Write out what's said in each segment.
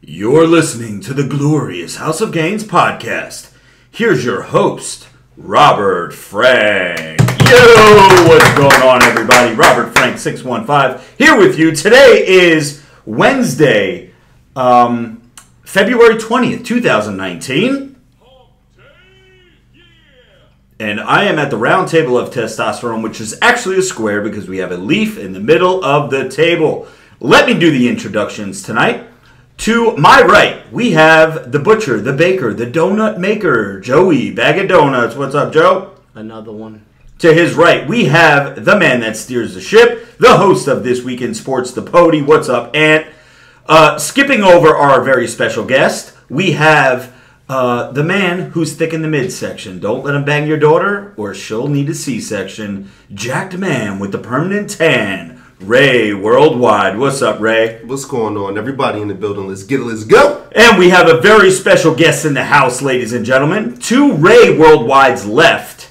You're listening to the glorious House of Gainz podcast. Here's your host, Robert Frank. Yo, what's going on, everybody? Robert Frank 615 here with you. Today is Wednesday, February 20th, 2019. And I am at the round table of testosterone, which is actually a square because we have a leaf in the middle of the table. Let me do the introductions tonight. To my right, we have the butcher, the baker, the donut maker, Joey Bag of Donuts. What's up, Joe? Another one. To his right, we have the man that steers the ship, the host of This Week in Sports, the Pody. What's up, Ant? Skipping over our very special guest, we have the man who's thick in the midsection. Don't let him bang your daughter or she'll need a C-section. Jacked man with the permanent tan, Ray Worldwide. What's up, Ray? What's going on? Everybody in the building, let's get it, let's go! And we have a very special guest in the house, ladies and gentlemen. To Ray Worldwide's left,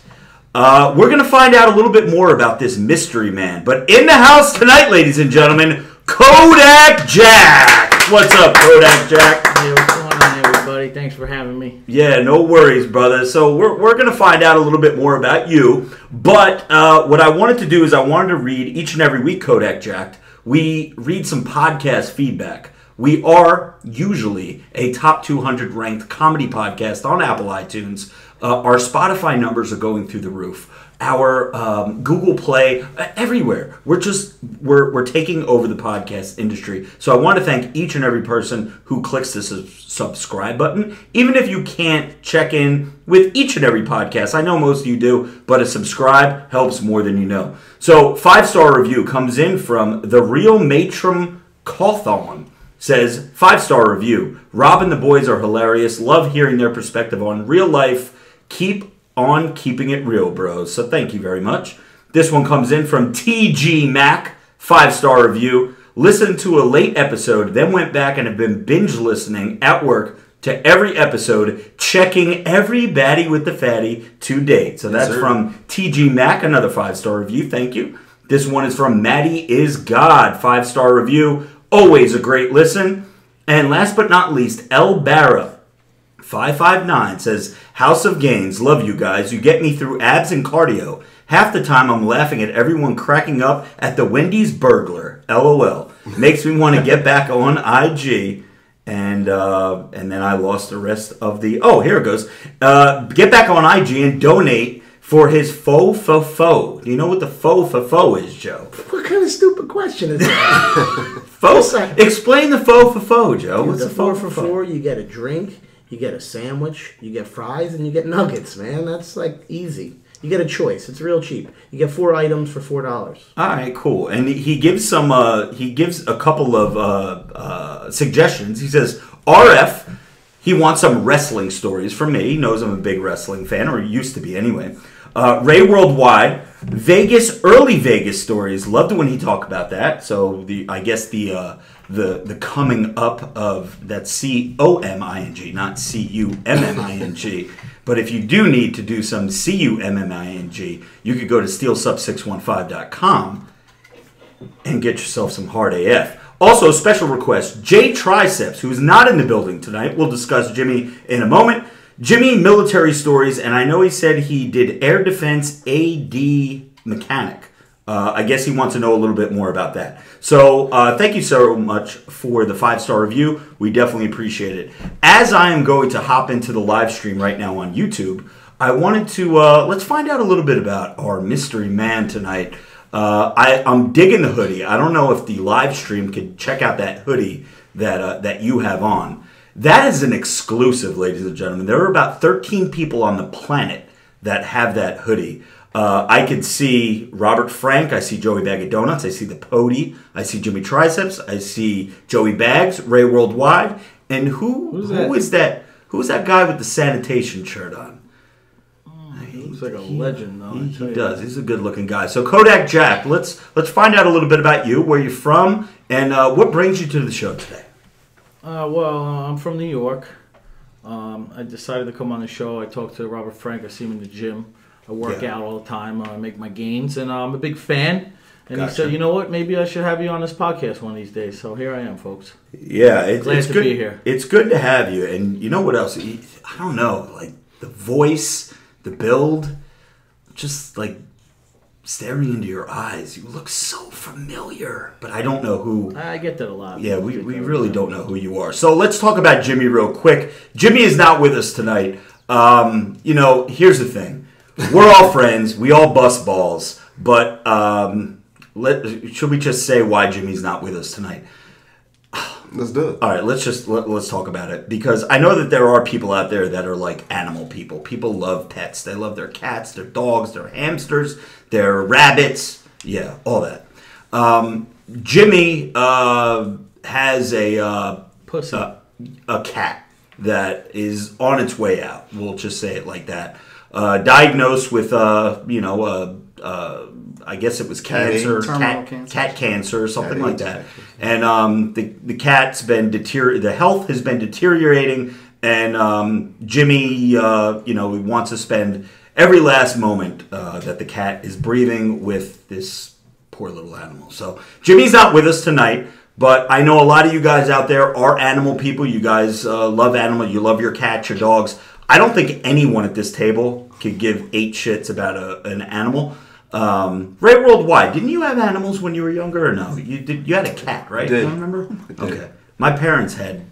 we're going to find out a little bit more about this mystery man. But in the house tonight, ladies and gentlemen, Kodak Jack! What's up, Kodak Jack? Hey, what's going on, everybody? Thanks for having me. Yeah, no worries, brother. So we're going to find out a little bit more about you. But what I wanted to do is I wanted to read each and every week, Kodak Jack. We read some podcast feedback. We are usually a top 200 ranked comedy podcast on Apple iTunes. Our Spotify numbers are going through the roof. Our Google Play, everywhere. We're taking over the podcast industry. So I want to thank each and every person who clicks the subscribe button. Even if you can't check in with each and every podcast, I know most of you do, but a subscribe helps more than you know. So 5-star review comes in from the Real Matron Cawthon. Says, 5-star review. Rob and the boys are hilarious. Love hearing their perspective on real life. Keep on keeping it real, bros. So thank you very much. This one comes in from TG Mac, 5-star review. Listened to a late episode, then went back and have been binge listening at work to every episode, checking every baddie with the fatty to date. So that's from TG Mac, another 5-star review. Thank you. This one is from Maddie is God, 5-star review. Always a great listen. And last but not least, El Barra, 559 says, House of Gainz, love you guys. You get me through abs and cardio. Half the time I'm laughing at everyone cracking up at the Wendy's burglar. LOL. Makes me want to get back on IG. And then I lost the rest of the... Oh, here it goes. Get back on IG and donate for his faux faux. Do you know what the faux faux is, Joe? What kind of stupid question is that? Faux? Explain the faux faux, Joe. What's the the faux 4 for $4, you get a drink, you get a sandwich, you get fries, and you get nuggets, man. That's like easy. You get a choice. It's real cheap. You get 4 items for $4. All right, cool. And he gives some. He gives a couple of suggestions. He says RF. He wants some wrestling stories from me. He knows I'm a big wrestling fan, or used to be anyway. Ray Worldwide, Vegas, early Vegas stories. Loved when he talked about that. So I guess the coming up of that COMING, not CUMMING. But if you do need to do some CUMMING, you could go to steelsub615.com and get yourself some hard AF. Also, special request, Jay Triceps, who's not in the building tonight. We'll discuss Jimmy in a moment. Jimmy, military stories, and I know he said he did air defense AD mechanic. I guess he wants to know a little bit more about that. So thank you so much for the 5-star review. We definitely appreciate it. As I am going to hop into the live stream right now on YouTube, I wanted to, let's find out a little bit about our mystery man tonight. I'm digging the hoodie. I don't know if the live stream could check out that hoodie that you have on. That is an exclusive, ladies and gentlemen. There are about 13 people on the planet that have that hoodie. I can see Robert Frank. I see Joey Bag of Donuts. I see the Pody. I see Jimmy Triceps. I see Joey Bags, Ray Worldwide. And who is that? Who's that guy with the sanitation shirt on? He looks like a legend, though. He does. He's a good-looking guy. So Kodak Jack, let's find out a little bit about you, where you're from, and what brings you to the show today. I'm from New York. I decided to come on the show. I talked to Robert Frank. I see him in the gym. I work out all the time. I make my gains, and I'm a big fan. And he said, you know what? Maybe I should have you on this podcast one of these days. So here I am, folks. Yeah, it's Glad to good. be here. It's good to have you. And you know what else? I don't know. Like the voice, the build, just like staring into your eyes. You look so familiar. But I don't know who. I get that a lot. Yeah, we really don't know who you are. So let's talk about Jimmy real quick. Jimmy is not with us tonight. Here's the thing. We're all friends. We all bust balls. But should we just say why Jimmy's not with us tonight? Let's do it. All right, let's talk about it, because I know that there are people out there that are like animal people. People love pets. They love their cats, their dogs, their hamsters, their rabbits. Yeah, all that. Jimmy has a Pussy. a cat that is on its way out. We'll just say it like that. Diagnosed with I guess it was cancer, cat cancer, or something like that. And the cat's been the health has been deteriorating, and Jimmy, he wants to spend every last moment that the cat is breathing with this poor little animal. So Jimmy's not with us tonight, but I know a lot of you guys out there are animal people. You guys love animals. You love your cats, your dogs. I don't think anyone at this table could give 8 shits about an animal. Ray Worldwide, didn't you have animals when you were younger or no? You did. You had a cat, right? I did. You remember? I did. Okay. My parents had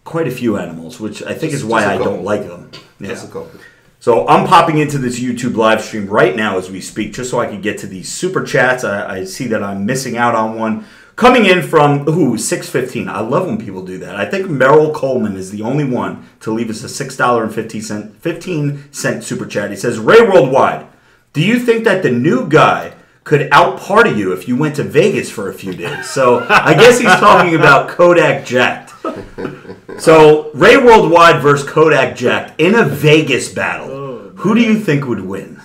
quite a few animals, which I think is why I don't like them. Yeah. Just a couple. So I'm popping into this YouTube live stream right now as we speak, just so I can get to these super chats. I see that I'm missing out on one. Coming in from 6:15. I love when people do that. I think Merrill Coleman is the only one to leave us a $6.15 super chat. He says, Ray Worldwide, do you think that the new guy could out-party you if you went to Vegas for a few days? So I guess he's talking about Kodak Jacked. So Ray Worldwide versus Kodak Jacked in a Vegas battle. Who do you think would win?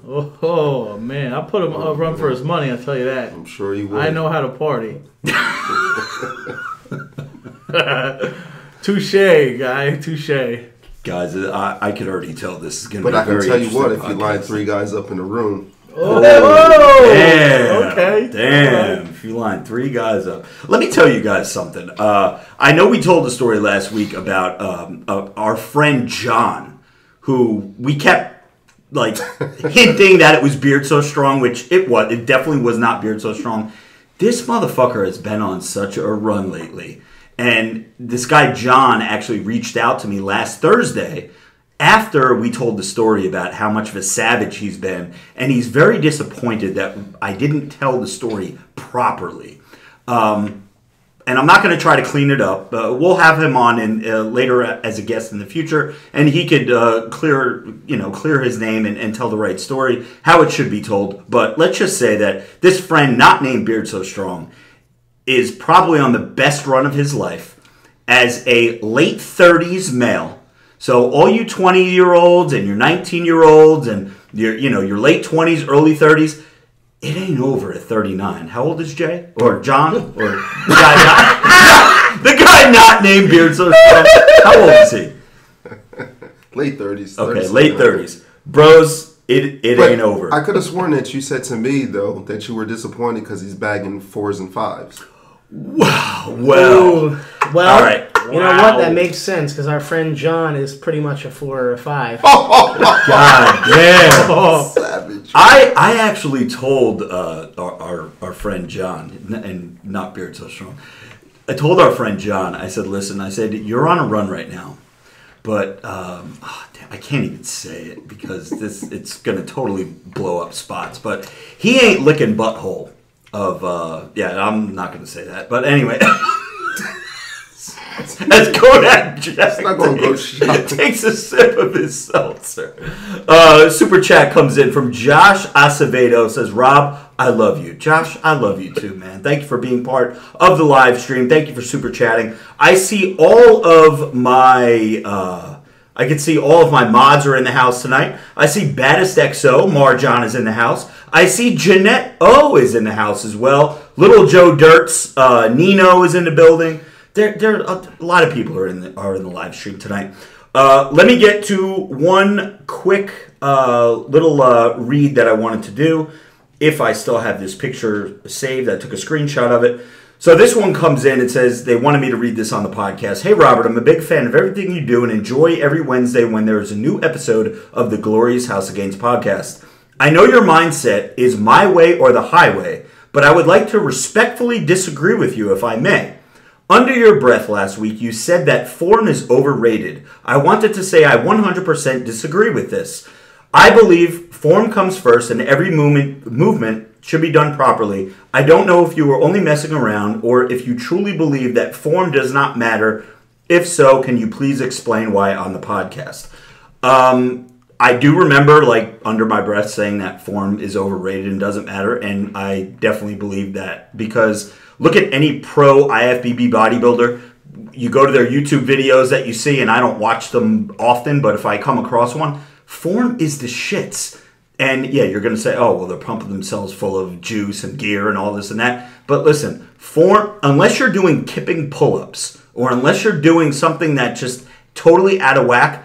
Oh man, I'll put him up run for his money, I'll tell you that. I'm sure you would. I know how to party. Touche, guy, touche. Guys, I could already tell this is going to be But I can very tell you what, if interesting you line podcast. 3 guys up in a room, Oh, Damn. okay. Damn. If you line 3 guys up. Let me tell you guys something. I know we told the story last week about our friend John, who we kept hinting that it was Beard So Strong, which it was. It definitely was not Beard So Strong. This motherfucker has been on such a run lately. And this guy John actually reached out to me last Thursday after we told the story about how much of a savage he's been, and he's very disappointed that I didn't tell the story properly. And I'm not going to try to clean it up. We'll have him on later as a guest in the future, and he could clear his name and tell the right story, how it should be told. But let's just say that this friend, not named Beard So Strong, is probably on the best run of his life as a late 30s male. So all you 20-year-olds and your 19-year-olds and your late 20s, early 30s, it ain't over at 39. How old is Jay? Or John? Or the guy not named Beard So Strong. How old is he? late 30s. Okay, late 30s. Bros, it ain't over. I could have sworn that you said to me, though, that you were disappointed because he's bagging 4s and 5s. Wow. Well, Well, all right. You know what? That makes sense because our friend John is pretty much a 4 or a 5. God damn. Savage. I actually told our friend John, and not Beard So Strong, I told our friend John, I said, listen, you're on a run right now, but damn, I can't even say it because it's going to totally blow up spots, but he ain't licking butthole of, I'm not going to say that, but anyway. As Kodak Jack not gonna go shopping. takes a sip of his seltzer. Super chat comes in from Josh Acevedo. Says, Rob, I love you. Josh, I love you too, man. Thank you for being part of the live stream. Thank you for super chatting. I see all of my mods are in the house tonight. I see Baddest XO, Marjan is in the house. I see Jeanette O is in the house as well. Little Joe Dirts, Nino is in the building. There a lot of people are in the live stream tonight. Let me get to one quick little read that I wanted to do. if I still have this picture saved. I took a screenshot of it. So this one comes in. It says they wanted me to read this on the podcast. Hey, Robert, I'm a big fan of everything you do and enjoy every Wednesday when there is a new episode of the Glorious House of Gainz podcast. I know your mindset is my way or the highway, but I would like to respectfully disagree with you if I may. Under your breath last week, you said that form is overrated. I wanted to say I 100% disagree with this. I believe form comes first and every movement should be done properly. I don't know if you were only messing around or if you truly believe that form does not matter. If so, can you please explain why on the podcast? I do remember, like, under my breath saying that form is overrated and doesn't matter, and I definitely believe that because look at any pro IFBB bodybuilder. You go to their YouTube videos that you see, and I don't watch them often, but if I come across one, form is the shits. And yeah, you're going to say, oh, well, they're pumping themselves full of juice and gear and all this and that. But listen, form, unless you're doing kipping pull-ups or unless you're doing something that just totally out of whack,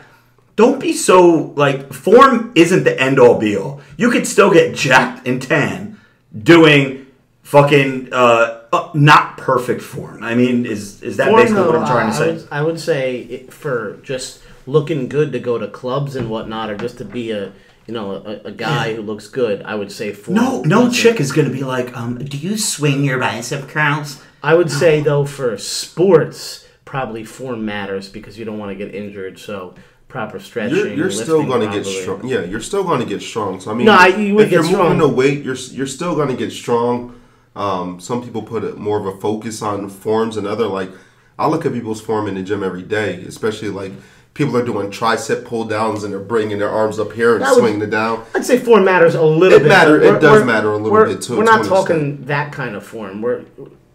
don't be so, like, form isn't the end-all be-all. You could still get jacked and tan doing fucking not perfect form. I mean, is that Form, basically though, what I'm trying to say? I would say for just looking good to go to clubs and whatnot, or just to be a guy who looks good, I would say form. No chick is going to be like, do you swing your bicep curls? I would say, though, for sports, probably form matters because you don't want to get injured, so proper stretching. You're still going to get strong. Yeah, you're still going to get strong. So I mean, if you're moving the weight, you're still going to get strong. Some people put more of a focus on forms and other, like, I look at people's form in the gym every day, especially like people are doing tricep pull downs and they're bringing their arms up here and swinging it down. I'd say form matters a little bit. It does matter a little bit too. We're not talking that kind of form.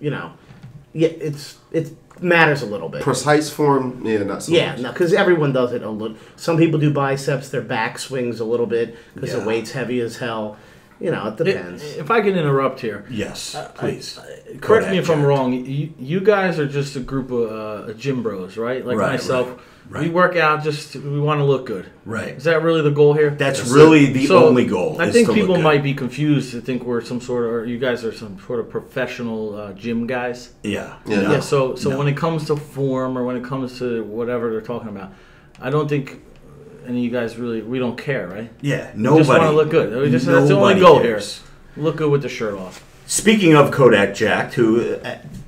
It matters a little bit. Precise form, not so much. Yeah, no, because everyone does it a little. Some people do biceps, their back swings a little bit because the weight's heavy as hell. It depends. If I can interrupt here. Yes, please. Correct me if I'm wrong. You guys are just a group of gym bros, right? Like myself. Right. We work out we want to look good. Right. Is that really the goal here? That's really the only goal. I think people might be confused to think we're some sort of, or you guys are some sort of professional gym guys. Yeah. Yeah. So when it comes to form or when it comes to whatever they're talking about, I don't think any of you guys we don't care, right? Yeah. Nobody. We just want to look good. That's the only goal here. Look good with the shirt off. Speaking of Kodak Jack, who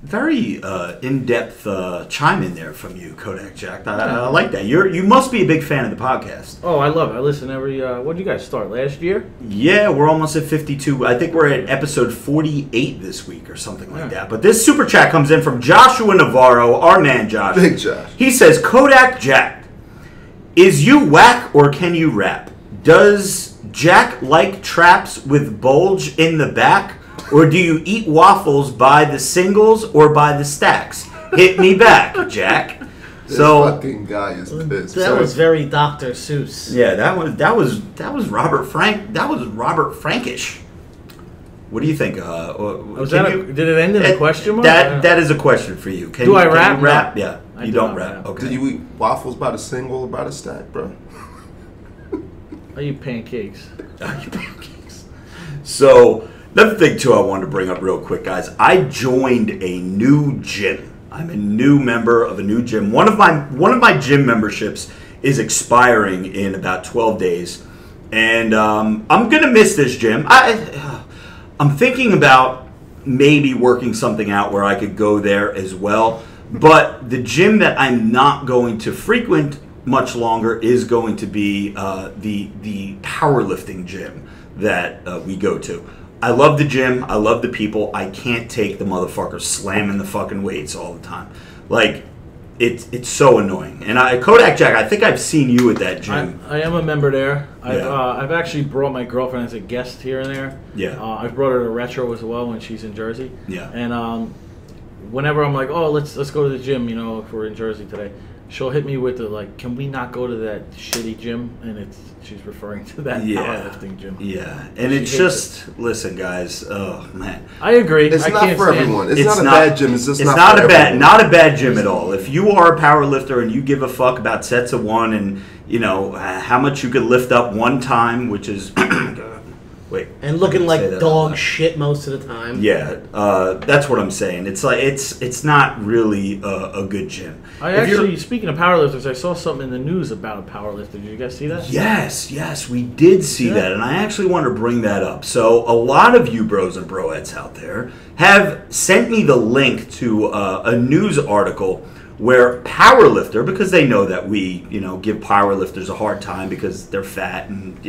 very in-depth chime in there from you, Kodak Jack. I like that. You must be a big fan of the podcast. Oh, I love it. I listen every. What did you guys start last year? Yeah, we're almost at 52. I think we're at episode 48 this week or something like that. But this super chat comes in from Joshua Navarro, our man Josh. Big Josh. He says, Kodak Jack, is you whack or can you rap? Does Jack like traps with bulge in the back? Or do you eat waffles by the singles or by the stacks? Hit me back, Jack. This fucking guy is pissed. That was very Dr. Seuss. Yeah, that was Robert Frank. That was Robert Frankish. What do you think? Did it end in a question mark? That is a question for you. Do I rap? You rap? No. Yeah, you don't rap. Okay. Do you eat waffles by the single or by the stack, bro? I eat pancakes. So. Another thing, too, I wanted to bring up real quick, guys. I joined a new gym. I'm a new member of a new gym. One of my gym memberships is expiring in about 12 days. And I'm going to miss this gym. I'm thinking about maybe working something out where I could go there as well. But the gym that I'm not going to frequent much longer is going to be the powerlifting gym that we go to. I love the gym. I love the people. I can't take the motherfuckers slamming the fucking weights all the time. Like, it's so annoying. And Kodak Jack, I think I've seen you at that gym. I am a member there. I've actually brought my girlfriend as a guest here and there. Yeah. I've brought her to Retro as well when she's in Jersey. Yeah. And whenever I'm like, oh, let's go to the gym, if we're in Jersey today, she'll hit me with the, like, can we not go to that shitty gym? And she's referring to that powerlifting gym. Yeah. And it's just, listen, guys, oh, man. I agree. It's not for everyone. It's not a bad gym. It's just not a bad gym at all. If you are a power lifter and you give a fuck about sets of one and, how much you could lift up one time, which is Wait. And looking like dog shit most of the time. Yeah, that's what I'm saying. It's like it's not really a good gym. Speaking of powerlifters, I saw something in the news about a powerlifter. Did you guys see that? Yes, we did see that, and I actually want to bring that up. So a lot of you bros and broettes out there have sent me the link to a news article where powerlifter, because they know that we, give powerlifters a hard time because they're fat and,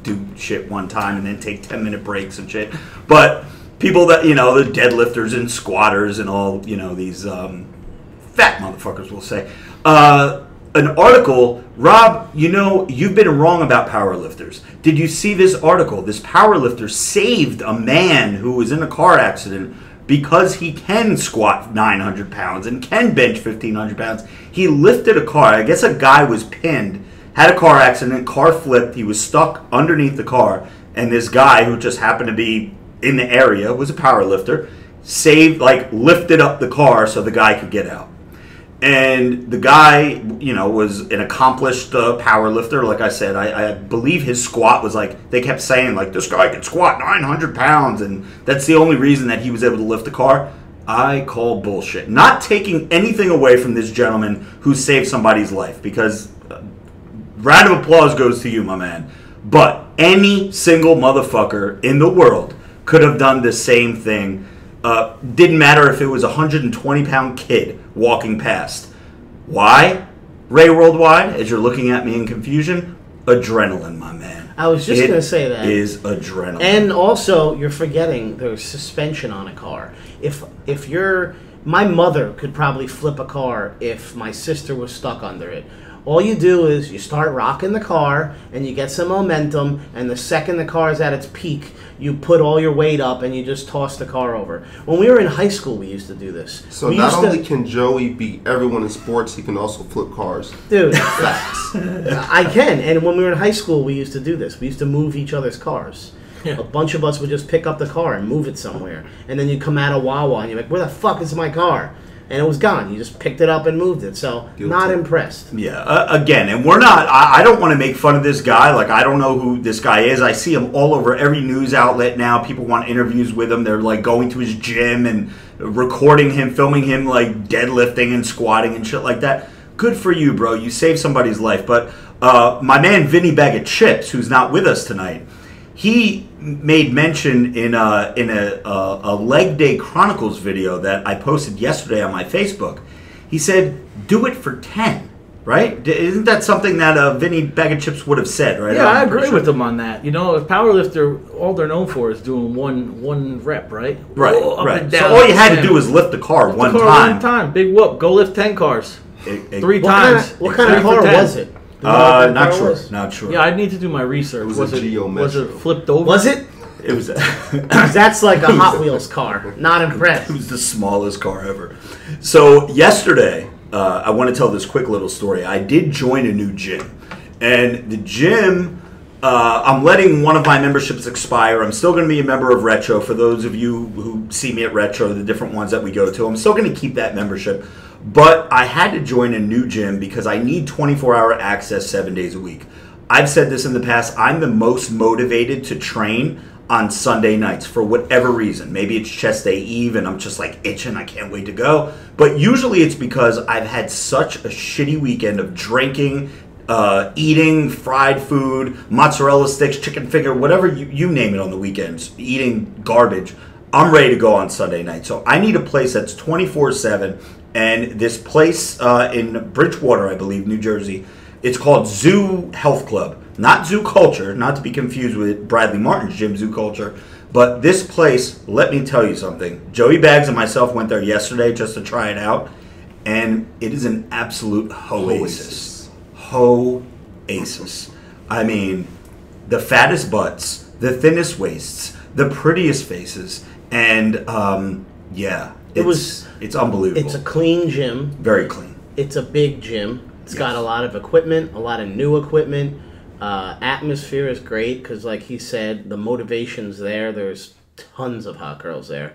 do shit one time and then take 10-minute breaks and shit. But people that, the deadlifters and squatters and all, these fat motherfuckers will say. An article, Rob, you've been wrong about powerlifters. Did you see this article? This powerlifter saved a man who was in a car accident because he can squat 900 pounds and can bench 1,500 pounds. He lifted a car. I guess a guy was pinned, had a car accident, car flipped, he was stuck underneath the car, and this guy who just happened to be in the area, was a power lifter, lifted up the car so the guy could get out. And the guy, was an accomplished power lifter. Like I said, I believe his squat was they kept saying, this guy can squat 900 pounds, and that's the only reason that he was able to lift the car. I call bullshit. Not taking anything away from this gentleman who saved somebody's life, because round of applause goes to you, my man. But any single motherfucker in the world could have done the same thing. Didn't matter if it was a 120-pound kid walking past. Why? Ray Worldwide, as you're looking at me in confusion, adrenaline, my man. I was just going to say that. It is adrenaline. And also, you're forgetting there's suspension on a car. If you're... My mother could probably flip a car if my sister was stuck under it. All you do is you start rocking the car and you get some momentum, and the second the car is at its peak, you put all your weight up and you just toss the car over. When we were in high school, we used to do this. So not only can Joey beat everyone in sports, he can also flip cars. Dude, I can. And when we were in high school, we used to do this. We used to move each other's cars. Yeah. A bunch of us would just pick up the car and move it somewhere. And then you come out of Wawa and you're like, where the fuck is my car? And it was gone. You just picked it up and moved it. So, not impressed. Yeah, again, and we're not... I don't want to make fun of this guy. I don't know who this guy is. I see him all over every news outlet now. People want interviews with him. They're, going to his gym and recording him, filming him, deadlifting and squatting and shit like that. Good for you, bro. You saved somebody's life. But my man, Vinny Bag of Chips, who's not with us tonight, he made mention in a Leg Day Chronicles video that I posted yesterday on my Facebook. He said, do it for 10, right? Isn't that something that Vinny Bag of Chips would have said, right? Yeah, I agree with him on that. A powerlifter, all they're known for is doing one rep, right? Right, right. So all you had to do was lift the car one time. Big whoop. Go lift 10 cars. 3 times. What kind of car was it? Not sure. Yeah, I need to do my research. Was it flipped over? Was it? It was. That's like a Hot Wheels car. Not impressed. It was the smallest car ever. So yesterday, I want to tell this quick little story. I did join a new gym, and the gym. I'm letting one of my memberships expire. I'm still going to be a member of Retro. For those of you who see me at Retro, the different ones that we go to, I'm still going to keep that membership. But I had to join a new gym because I need 24-hour access 7 days a week. I've said this in the past. I'm the most motivated to train on Sunday nights for whatever reason. Maybe it's chest day eve and I'm just itching. I can't wait to go. But usually it's because I've had such a shitty weekend of drinking, eating fried food, mozzarella sticks, chicken finger, whatever you name it on the weekends, eating garbage. I'm ready to go on Sunday night. So I need a place that's 24/7. And this place in Bridgewater, I believe, New Jersey, it's called Zoo Health Club. Not Zoo Culture, not to be confused with Bradley Martin's gym, Zoo Culture. But this place, let me tell you something. Joey Bags and myself went there yesterday just to try it out. And it is an absolute hoasis. Hoasis. I mean, the fattest butts, the thinnest waists, the prettiest faces. And, yeah. It's unbelievable. It's a clean gym. Very clean. It's a big gym. It's got a lot of equipment, a lot of new equipment. Atmosphere is great because, like he said, the motivation's there. There's tons of hot girls there.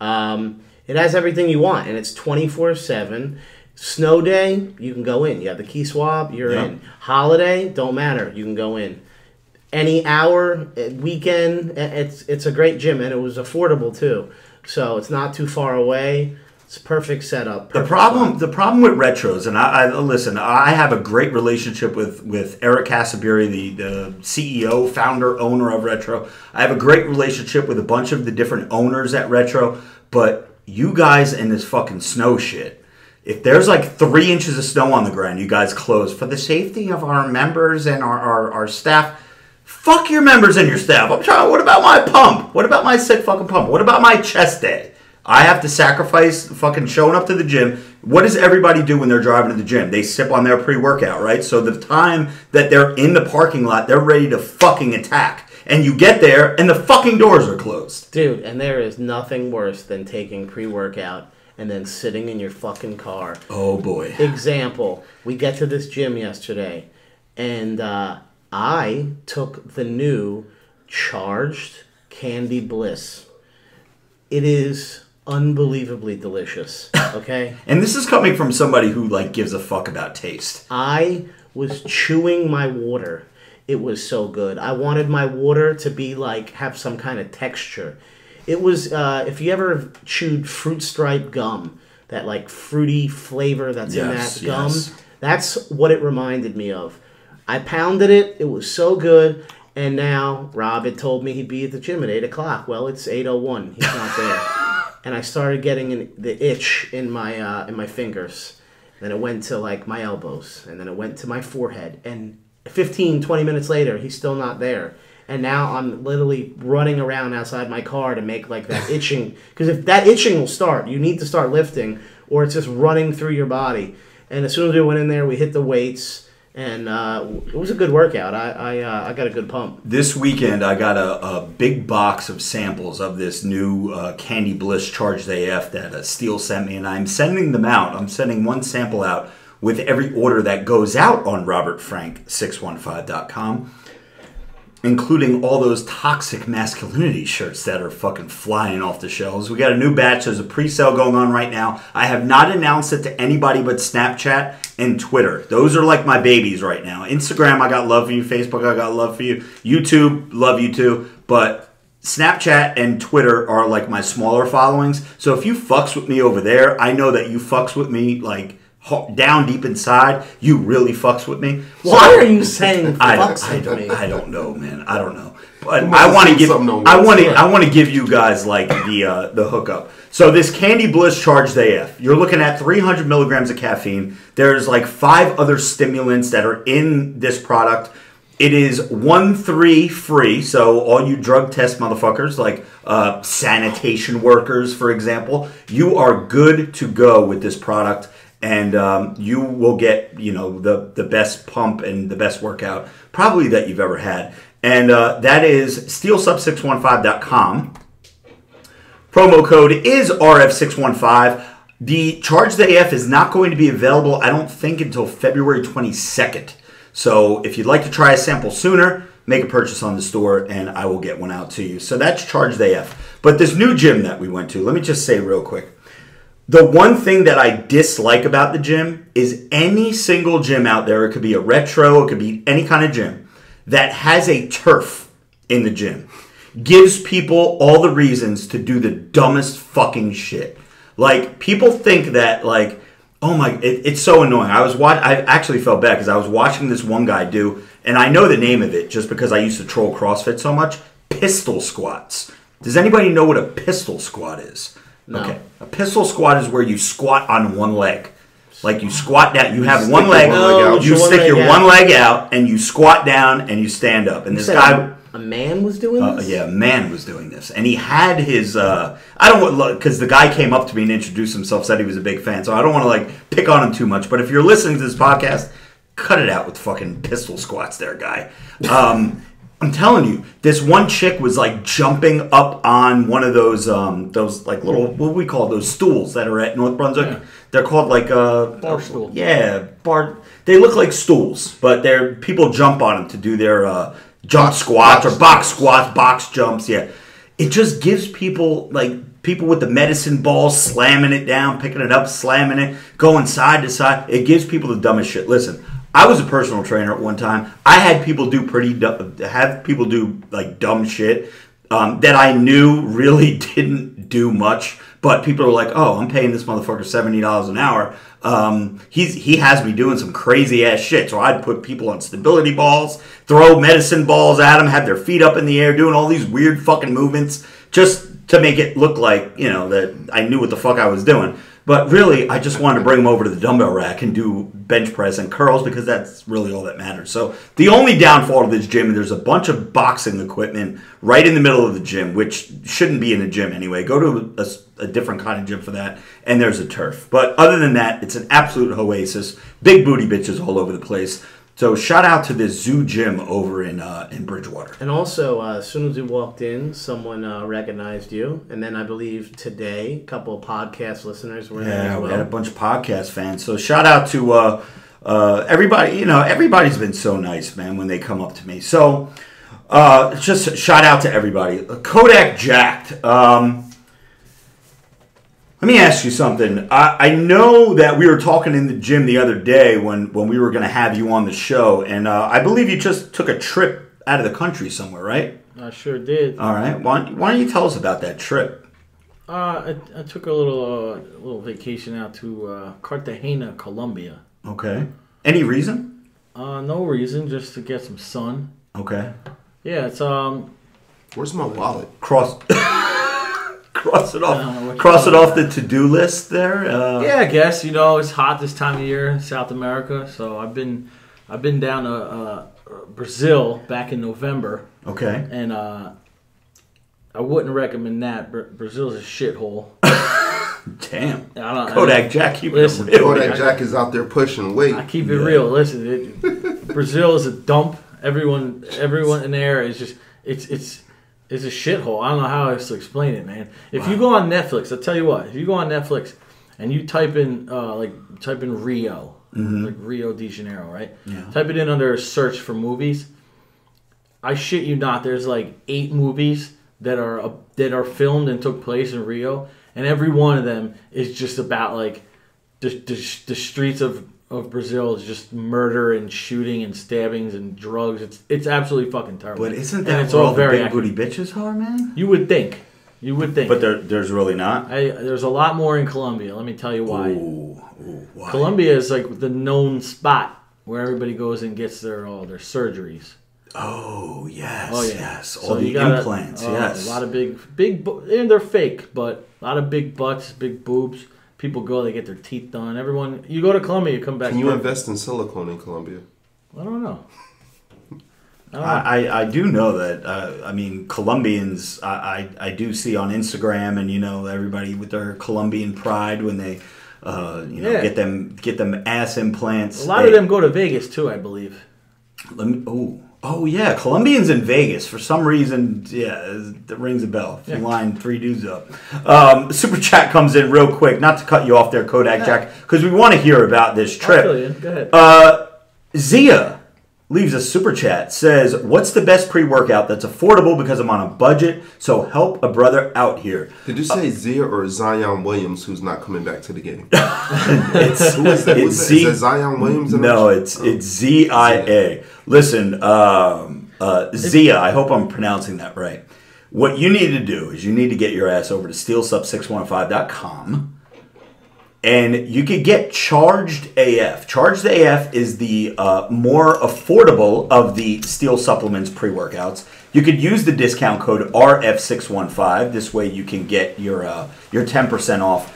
It has everything you want, and it's 24/7. Snow day, you can go in. You have the key swab, you're in. Holiday, don't matter, you can go in. any hour, weekend. It's a great gym, and it was affordable too. So it's not too far away. It's a perfect setup. The problem with retros, and I listen, I have a great relationship with Eric Casabiri, the CEO, founder, owner of Retro. I have a great relationship with a bunch of the different owners at Retro, but you guys in this fucking snow shit, if there's like 3 inches of snow on the ground, you guys close for the safety of our members and our staff. Fuck your members and your staff. I'm trying. What about my pump? What about my sick fucking pump? What about my chest day? I have to sacrifice fucking showing up to the gym. What does everybody do when they're driving to the gym? They sip on their pre-workout, right? So the time that they're in the parking lot, they're ready to fucking attack. And you get there, and the fucking doors are closed. Dude, and there is nothing worse than taking pre-workout and then sitting in your fucking car. Oh, boy. Example, we get to this gym yesterday, and I took the new Charged Candy Bliss. It is unbelievably delicious, okay? And this is coming from somebody who, like, gives a fuck about taste. I was chewing my water. It was so good. I wanted my water to be, like, have some kind of texture. It was, if you ever chewed Fruit Stripe gum, that, like, fruity flavor that's in that gum, that's what it reminded me of. I pounded it. It was so good. And now, Rob had told me he'd be at the gym at 8 o'clock. Well, it's 8:01. He's not there. And I started getting the itch in my fingers. Then it went to, like, my elbows. And then it went to my forehead. And 15, 20 minutes later, he's still not there. And now I'm literally running around outside my car to make, like, that itching. Because if that itching will start, you need to start lifting, or it's just running through your body. And as soon as we went in there, we hit the weights. And it was a good workout. I got a good pump. This weekend, I got a big box of samples of this new Candy Bliss Charged AF that Steele sent me, and I'm sending them out. I'm sending one sample out with every order that goes out on RobertFrank615.com, including all those toxic masculinity shirts that are fucking flying off the shelves. We got a new batch. There's a pre-sale going on right now. I have not announced it to anybody but Snapchat and Twitter. Those are like my babies right now. Instagram, I got love for you. Facebook, I got love for you. YouTube, love you too. But Snapchat and Twitter are like my smaller followings. So if you fucks with me over there, I know that you fucks with me like down deep inside. You really fucks with me. Why are you saying fucks with me? I don't know, man. I don't know. But I want to give I want to give you guys like the hookup. So this Candy Bliss Charged AF, you're looking at 300 milligrams of caffeine. There's like 5 other stimulants that are in this product. It is 1-3 free, so all you drug test motherfuckers, like sanitation workers, for example, you are good to go with this product, and you will get, you know, the best pump and the best workout probably that you've ever had. And that is steelsub615.com. Promo code is RF615. The Charged AF is not going to be available, I don't think, until February 22nd. So if you'd like to try a sample sooner, make a purchase on the store and I will get one out to you. So that's Charged AF. But this new gym that we went to, let me just say real quick. The one thing that I dislike about the gym is any single gym out there, it could be a Retro, it could be any kind of gym, that has a turf in the gym, gives people all the reasons to do the dumbest fucking shit. Like, people think that, like, oh my, it's so annoying. I actually felt bad because I was watching this one guy do, and I know the name of it just because I used to troll CrossFit so much, pistol squats. Does anybody know what a pistol squat is? No. Okay. A pistol squat is where you squat on one leg. Like, you squat down, you have one leg, you stick your one leg out, and you squat down, and you stand up. And this guy... A man was doing this? Yeah, a man was doing this. And he had his... I don't want... Because the guy came up to me and introduced himself, said he was a big fan, so I don't want to, like, pick on him too much. But if you're listening to this podcast, cut it out with fucking pistol squats there, guy. I'm telling you, this one chick was like jumping up on one of those like little, what do we call those stools that are at North Brunswick? Yeah. They're called like bar stool. Yeah, bar. They look like stools, but people jump on them to do their jump squats or box squats, box jumps. Yeah, it just gives people like people with the medicine ball slamming it down, picking it up, slamming it, going side to side. It gives people the dumbest shit. Listen. I was a personal trainer at one time. I had people do like dumb shit that I knew really didn't do much. But people are like, oh, I'm paying this motherfucker $70 an hour. He has me doing some crazy ass shit. So I'd put people on stability balls, throw medicine balls at them, have their feet up in the air, doing all these weird fucking movements just to make it look like, that I knew what the fuck I was doing. But really, I just wanted to bring them over to the dumbbell rack and do bench press and curls because that's really all that matters. So the only downfall of this gym, there's a bunch of boxing equipment right in the middle of the gym, which shouldn't be in a gym anyway. Go to a different kind of gym for that, and there's a turf. But other than that, it's an absolute oasis. Big booty bitches all over the place. So shout out to this Zoo Gym over in Bridgewater. And also, as soon as you walked in, someone recognized you. And then I believe today, a couple of podcast listeners were there as well. Yeah, we had a bunch of podcast fans. So shout out to everybody. Everybody's been so nice, man, when they come up to me. So just shout out to everybody. Kodak Jacked. Let me ask you something. I know that we were talking in the gym the other day when we were going to have you on the show, and I believe you just took a trip out of the country somewhere, right? I sure did. All right. Why don't you tell us about that trip? I took a little vacation out to Cartagena, Colombia. Okay. Any reason? No reason, just to get some sun. Okay. Yeah, it's Where's my wallet? Cross it off the to-do list there. Yeah, I guess it's hot this time of year in South America, so I've been down to Brazil back in November. Okay. And I wouldn't recommend that. Brazil's a shithole. Damn. Kodak Jack, Kodak Jack is out there pushing weight. I keep it real. Listen, Brazil is a dump. Everyone in there is just it's a shithole. I don't know how else to explain it, man. If you go on Netflix, I'll tell you what. If you go on Netflix and you type in Rio, like Rio de Janeiro, right? Yeah. Type it in under search for movies. I shit you not. There's like 8 movies that are filmed and took place in Rio, and every one of them is just about like the streets of Brazil is just murder and shooting and stabbings and drugs. It's absolutely fucking terrible. But isn't that where all the big booty bitches are, man? You would think. But there's really not? There's a lot more in Colombia. Let me tell you why. Ooh, why? Colombia is like the known spot where everybody goes and gets their surgeries. Oh, yes. Oh, yeah. Yes. All the implants, yes. A lot of big, and they're fake, but a lot of big butts, big boobs. People go, they get their teeth done. You go to Colombia, you come back. Can you invest in silicone in Colombia? I don't know. I do know that. Colombians, I do see on Instagram, and everybody with their Colombian pride when they, get them ass implants. A lot of them go to Vegas too, I believe. Oh yeah, Colombians in Vegas for some reason. Yeah, that rings a bell. If you line 3 dudes up. Super chat comes in real quick. Not to cut you off there, Kodak Jack, because we want to hear about this trip. Go ahead. Zia leaves a super chat. Says, "What's the best pre-workout that's affordable because I'm on a budget? So help a brother out here." Did you say Zia or Zion Williams, who's not coming back to the game? Who is that? Is that Zion Williams? No, it's ZIA. Listen, Zia, I hope I'm pronouncing that right. What you need to do is you need to get your ass over to steelsub615.com. And you could get Charged AF. Charged AF is the more affordable of the Steel Supplements pre-workouts. You could use the discount code RF615. This way you can get your 10% off.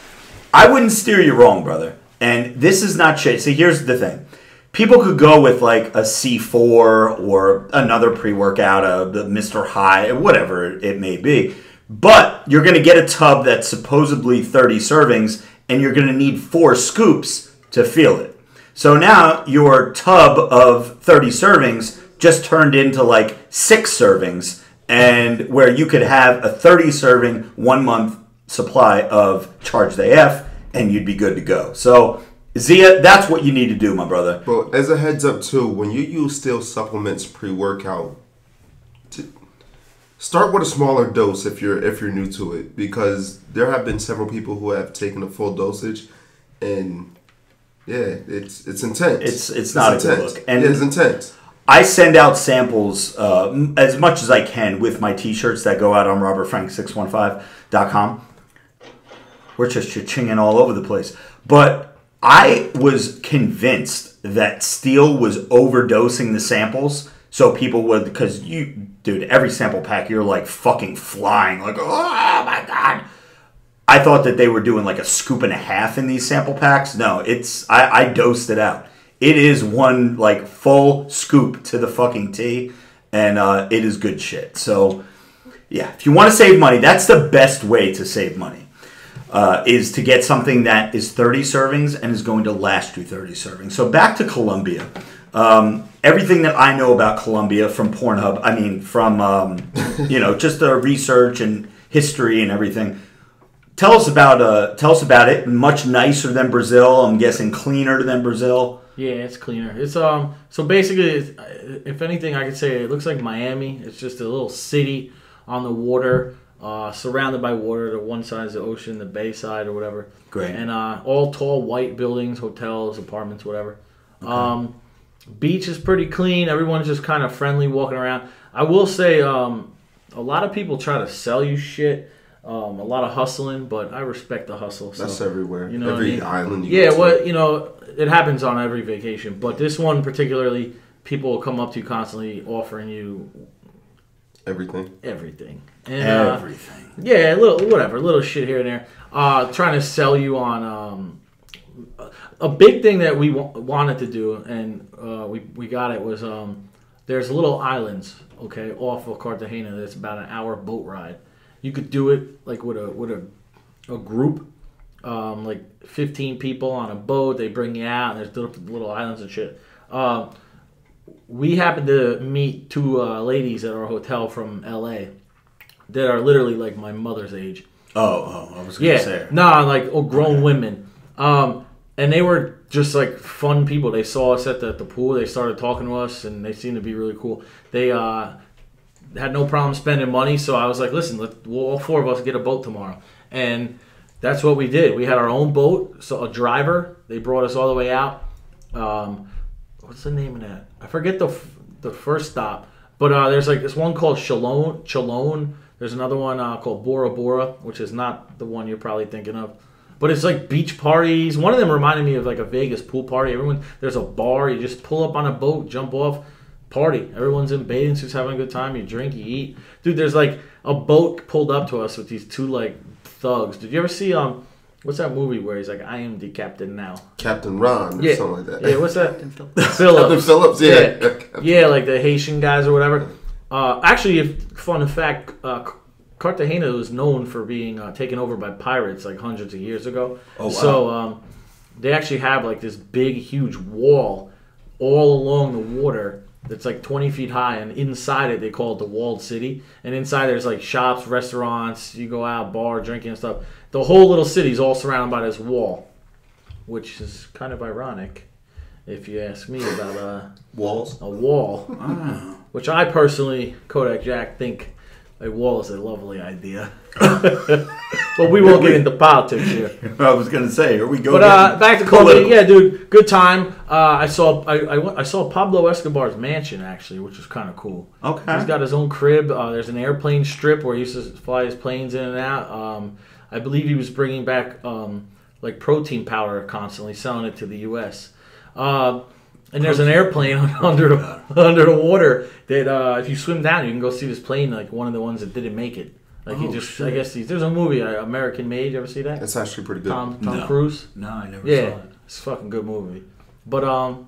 I wouldn't steer you wrong, brother. And this is not shit. See, here's the thing. People could go with like a C4 or another pre-workout, the Mr. High, whatever it may be. But you're going to get a tub that's supposedly 30 servings, and you're going to need 4 scoops to feel it. So now your tub of 30 servings just turned into like 6 servings, and where you could have a 30 serving 1 month supply of Charged AF, and you'd be good to go. So Zia, that's what you need to do, my brother. Well, as a heads up too, when you use Steel Supplements pre-workout, start with a smaller dose if you're new to it, because there have been several people who have taken a full dosage and it's intense. It's not a good look. And it's intense. I send out samples as much as I can with my T-shirts that go out on robertfrank615.com. We're just cha-chinging all over the place. But I was convinced that Steel was overdosing the samples, so people would, because dude, every sample pack, you're like fucking flying, like, oh my God. I thought that they were doing like a scoop and a half in these sample packs. No, I dosed it out. It is one like full scoop to the fucking T, and it is good shit. So, yeah, if you want to save money, that's the best way to save money, is to get something that is 30 servings and is going to last you 30 servings. So back to Colombia. Everything that I know about Colombia from Pornhub, I mean, from, just the research and history and everything. Tell us about it. Much nicer than Brazil. I'm guessing cleaner than Brazil. Yeah, it's cleaner. It's so basically, if anything, I could say it looks like Miami. It's just a little city on the water, surrounded by water. The one side is the ocean, the bay side or whatever. Great. And all tall white buildings, hotels, apartments, whatever. Okay. Beach is pretty clean. Everyone's just kind of friendly walking around. I will say, a lot of people try to sell you shit. A lot of hustling, but I respect the hustle. So, that's everywhere. You know every island you go to. Well, it happens on every vacation. But this one particularly, people will come up to you constantly offering you everything. And, everything. Yeah, a little shit here and there. Trying to sell you on a big thing that we wanted to do, and we got it, was there's little islands, okay, off of Cartagena. That's about an hour boat ride. You could do it like with a group, like 15 people on a boat. They bring you out, and there's little islands and shit. We happened to meet two ladies at our hotel from LA that are literally like my mother's age. Oh, I was gonna say. Like grown women. And they were just like fun people. They saw us at the pool. They started talking to us, and they seemed to be really cool. They had no problem spending money, so I was like, listen, we'll all four of us get a boat tomorrow. And that's what we did. We had our own boat, so a driver. They brought us all the way out. What's the name of that? I forget the first stop. But there's like this one called Chalon. There's another one called Bora Bora, which is not the one you're probably thinking of. But it's like beach parties. One of them reminded me of like a Vegas pool party. There's a bar. You just pull up on a boat, jump off, party. Everyone's in bathing suits having a good time. You drink, you eat. Dude, there's like a boat pulled up to us with these two like thugs. Did you ever see what's that movie where he's like, I am the captain now? Captain Ron or something like that. Yeah, what's that? Captain Phillips. Captain Phillips, yeah. Yeah, like the Haitian guys or whatever. Actually, fun fact, Cartagena was known for being taken over by pirates like hundreds of years ago. Oh, wow. So they actually have like this big, huge wall all along the water that's like 20 feet high, and inside it they call it the walled city. And inside there's like shops, restaurants, you go out, bar, drinking and stuff. The whole little city's all surrounded by this wall, which is kind of ironic if you ask me about walls. A wall, which I personally, Kodak Jack, think a wall is a lovely idea. But we won't get into politics here. I was gonna say, here we go. But back to Colombia, yeah, dude, good time. I saw Pablo Escobar's mansion actually, which was kind of cool. Okay, he's got his own crib. There's an airplane strip where he used to fly his planes in and out. I believe he was bringing back like protein powder constantly, selling it to the U.S. And there's an airplane under the water that if you swim down, you can go see this plane, like one of the ones that didn't make it. Like shit. I guess there's a movie, American Made. You ever see that? It's actually pretty good. Tom Cruise. No, I never saw it. It's a fucking good movie. But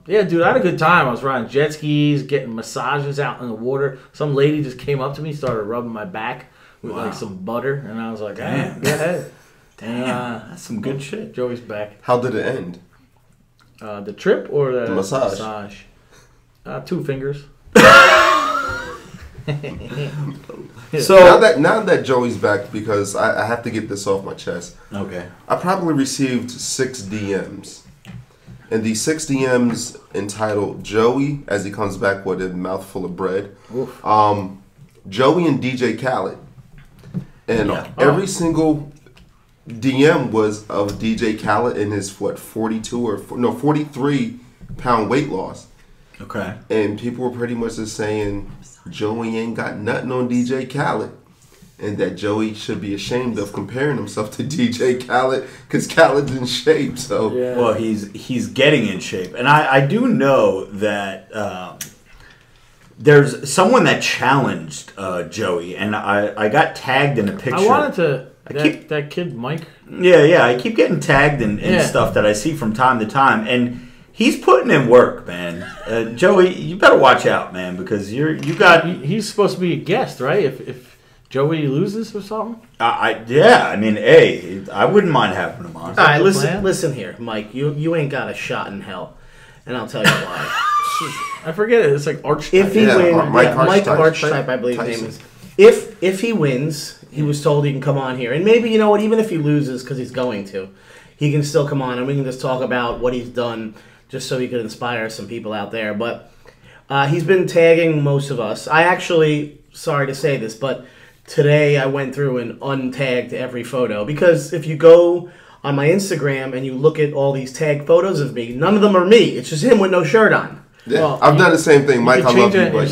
yeah, dude, I had a good time. I was riding jet skis, getting massages out in the water. Some lady just came up to me, started rubbing my back with like some butter, and I was like, "Damn, go ahead." Damn, that's some good shit. Joey's back. How did it end? The trip or the massage? 2 fingers. So now that Joey's back, because I have to get this off my chest. Okay. I probably received 6 DMs. And these 6 DMs entitled Joey, as he comes back with a mouthful of bread. Joey and DJ Khaled. And every single DM was of DJ Khaled in his 43-pound weight loss. Okay. And people were pretty much just saying Joey ain't got nothing on DJ Khaled, and that Joey should be ashamed of comparing himself to DJ Khaled because Khaled's in shape. So well, he's getting in shape, and I do know that there's someone that challenged Joey, and I got tagged in a picture. I wanted to. That kid Mike. Yeah. I keep getting tagged in stuff that I see from time to time, and he's putting in work, man. Joey, you better watch out, man, because He's supposed to be a guest, right? If Joey loses or something. I mean, I wouldn't mind having him on. All right, listen here, Mike. You ain't got a shot in hell, and I'll tell you why. I forget it. It's like Archetype. If he wins, Mike Archetype, I believe his name is. If he wins, he was told he can come on here, and maybe, you know what, even if he loses, because he's going to, he can still come on, and we can just talk about what he's done, just so he could inspire some people out there. But he's been tagging most of us. I actually, sorry to say this, but today I went through and untagged every photo, because if you go on my Instagram and you look at all these tagged photos of me, none of them are me. It's just him with no shirt on. Yeah, well, I've done the same thing, Mike. I love you, but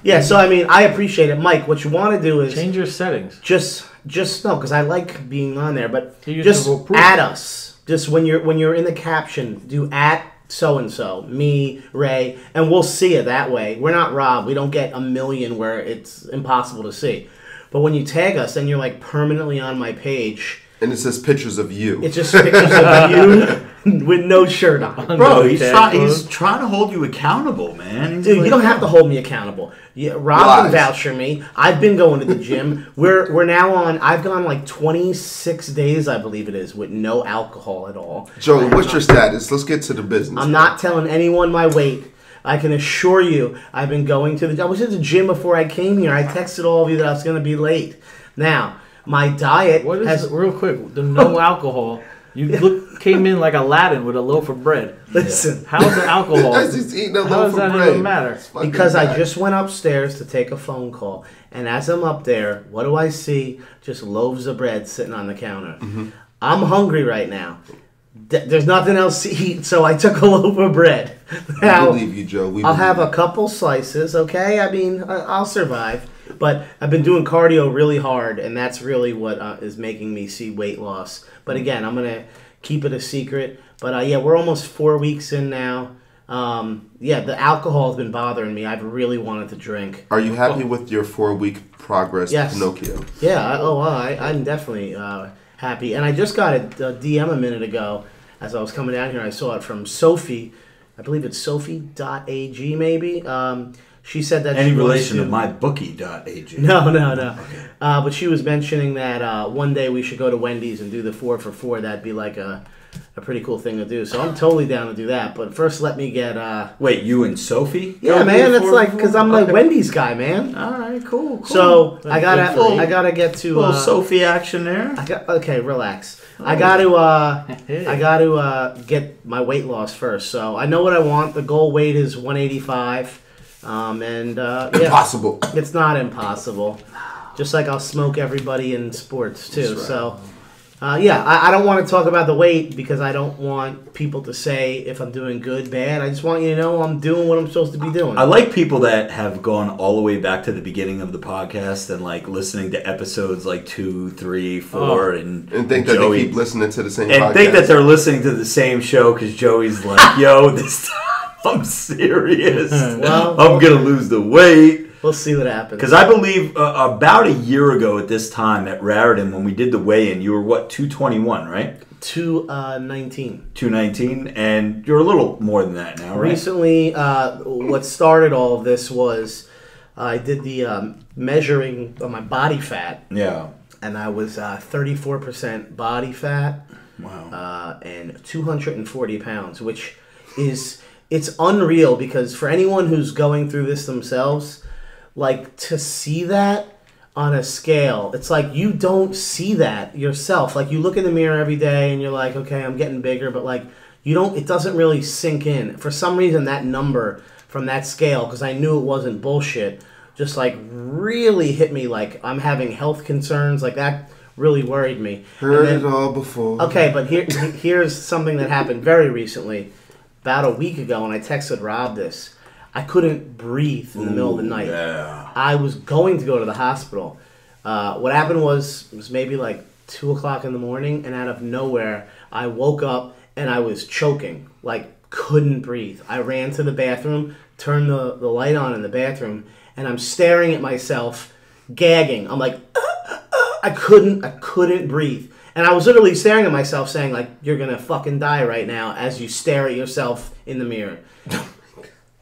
yes, so I mean, I appreciate it, Mike. What you want to do is change your settings. Just no, because I like being on there. But just add us. Just when you're in the caption, do at so and so, me, Ray, and we'll see it that way. We're not Rob. We don't get a million where it's impossible to see. But when you tag us, then you're like permanently on my page. And it says pictures of you. It's just pictures of you with no shirt on. Bro, he's trying to hold you accountable, man. Dude, you don't have to hold me accountable. Rob can vouch for me. I've been going to the gym. We're now on, I've gone like 26 days, I believe it is, with no alcohol at all. Joey, what's your status? Let's get to the business. I'm not telling anyone my weight. I can assure you, I was at the gym before I came here. I texted all of you that I was going to be late. Now, my diet real quick, the no alcohol. You came in like Aladdin with a loaf of bread. Listen. How's the alcohol? How does that even matter? Because I just went upstairs to take a phone call. And as I'm up there, what do I see? Just loaves of bread sitting on the counter. Mm-hmm. I'm hungry right now. There's nothing else to eat, so I took a loaf of bread. Now, we believe you, Joe. I'll have a couple slices, okay? I mean, I'll survive. But I've been doing cardio really hard, and that's really what is making me see weight loss. But again, I'm going to keep it a secret. But we're almost 4 weeks in now. The alcohol has been bothering me. I've really wanted to drink. Are you happy with your 4-week progress, yes. Pinocchio? Yeah, I'm definitely happy. And I just got a DM a minute ago as I was coming down here. I saw it from Sophie. I believe it's Sophie.ag maybe. She said that any relation to mybookie.ag. No. Okay. But she was mentioning that one day we should go to Wendy's and do the 4 for $4. That'd be like a pretty cool thing to do. So I'm totally down to do that. But first, let me get. Wait, you and Sophie? Yeah, man. That's like because I'm like Wendy's guy, man. All right, cool. So I gotta get to little Sophie action there. Okay, relax. I got to get my weight loss first. So I know what I want. The goal weight is 185. Impossible. It's not impossible. Just like I'll smoke everybody in sports too. Right. So, I don't want to talk about the weight because I don't want people to say if I'm doing good, bad. I just want you to know I'm doing what I'm supposed to be doing. I like people that have gone all the way back to the beginning of the podcast and like listening to episodes like 2, 3, 4, and think that Joey, they keep listening to the same and podcast. think that they're listening to the same show because Joey's like, yo, this time I'm serious. Well, I'm going to lose the weight. We'll see what happens. Because I believe about a year ago at this time at Raritan, when we did the weigh-in, you were, 221, right? 219. 219, and you're a little more than that now, right? Recently, what started all of this was I did the measuring of my body fat. Yeah. And I was 34% body fat. Wow. And 240 pounds, which is... It's unreal because for anyone who's going through this themselves, like to see that on a scale, it's like you don't see that yourself. Like you look in the mirror every day and you're like, okay, I'm getting bigger, but like it doesn't really sink in. For some reason, that number from that scale, because I knew it wasn't bullshit, just like really hit me like I'm having health concerns. Like that really worried me. Heard it all before. Okay, but here's something that happened very recently. About a week ago, when I texted Rob this, I couldn't breathe in the middle of the night. Yeah. I was going to go to the hospital. What happened was, it was maybe like 2 o'clock in the morning, and out of nowhere, I woke up and I was choking, like couldn't breathe. I ran to the bathroom, turned the light on in the bathroom, and I'm staring at myself, gagging. I'm like, I couldn't breathe. And I was literally staring at myself saying, like, you're going to fucking die right now as you stare at yourself in the mirror.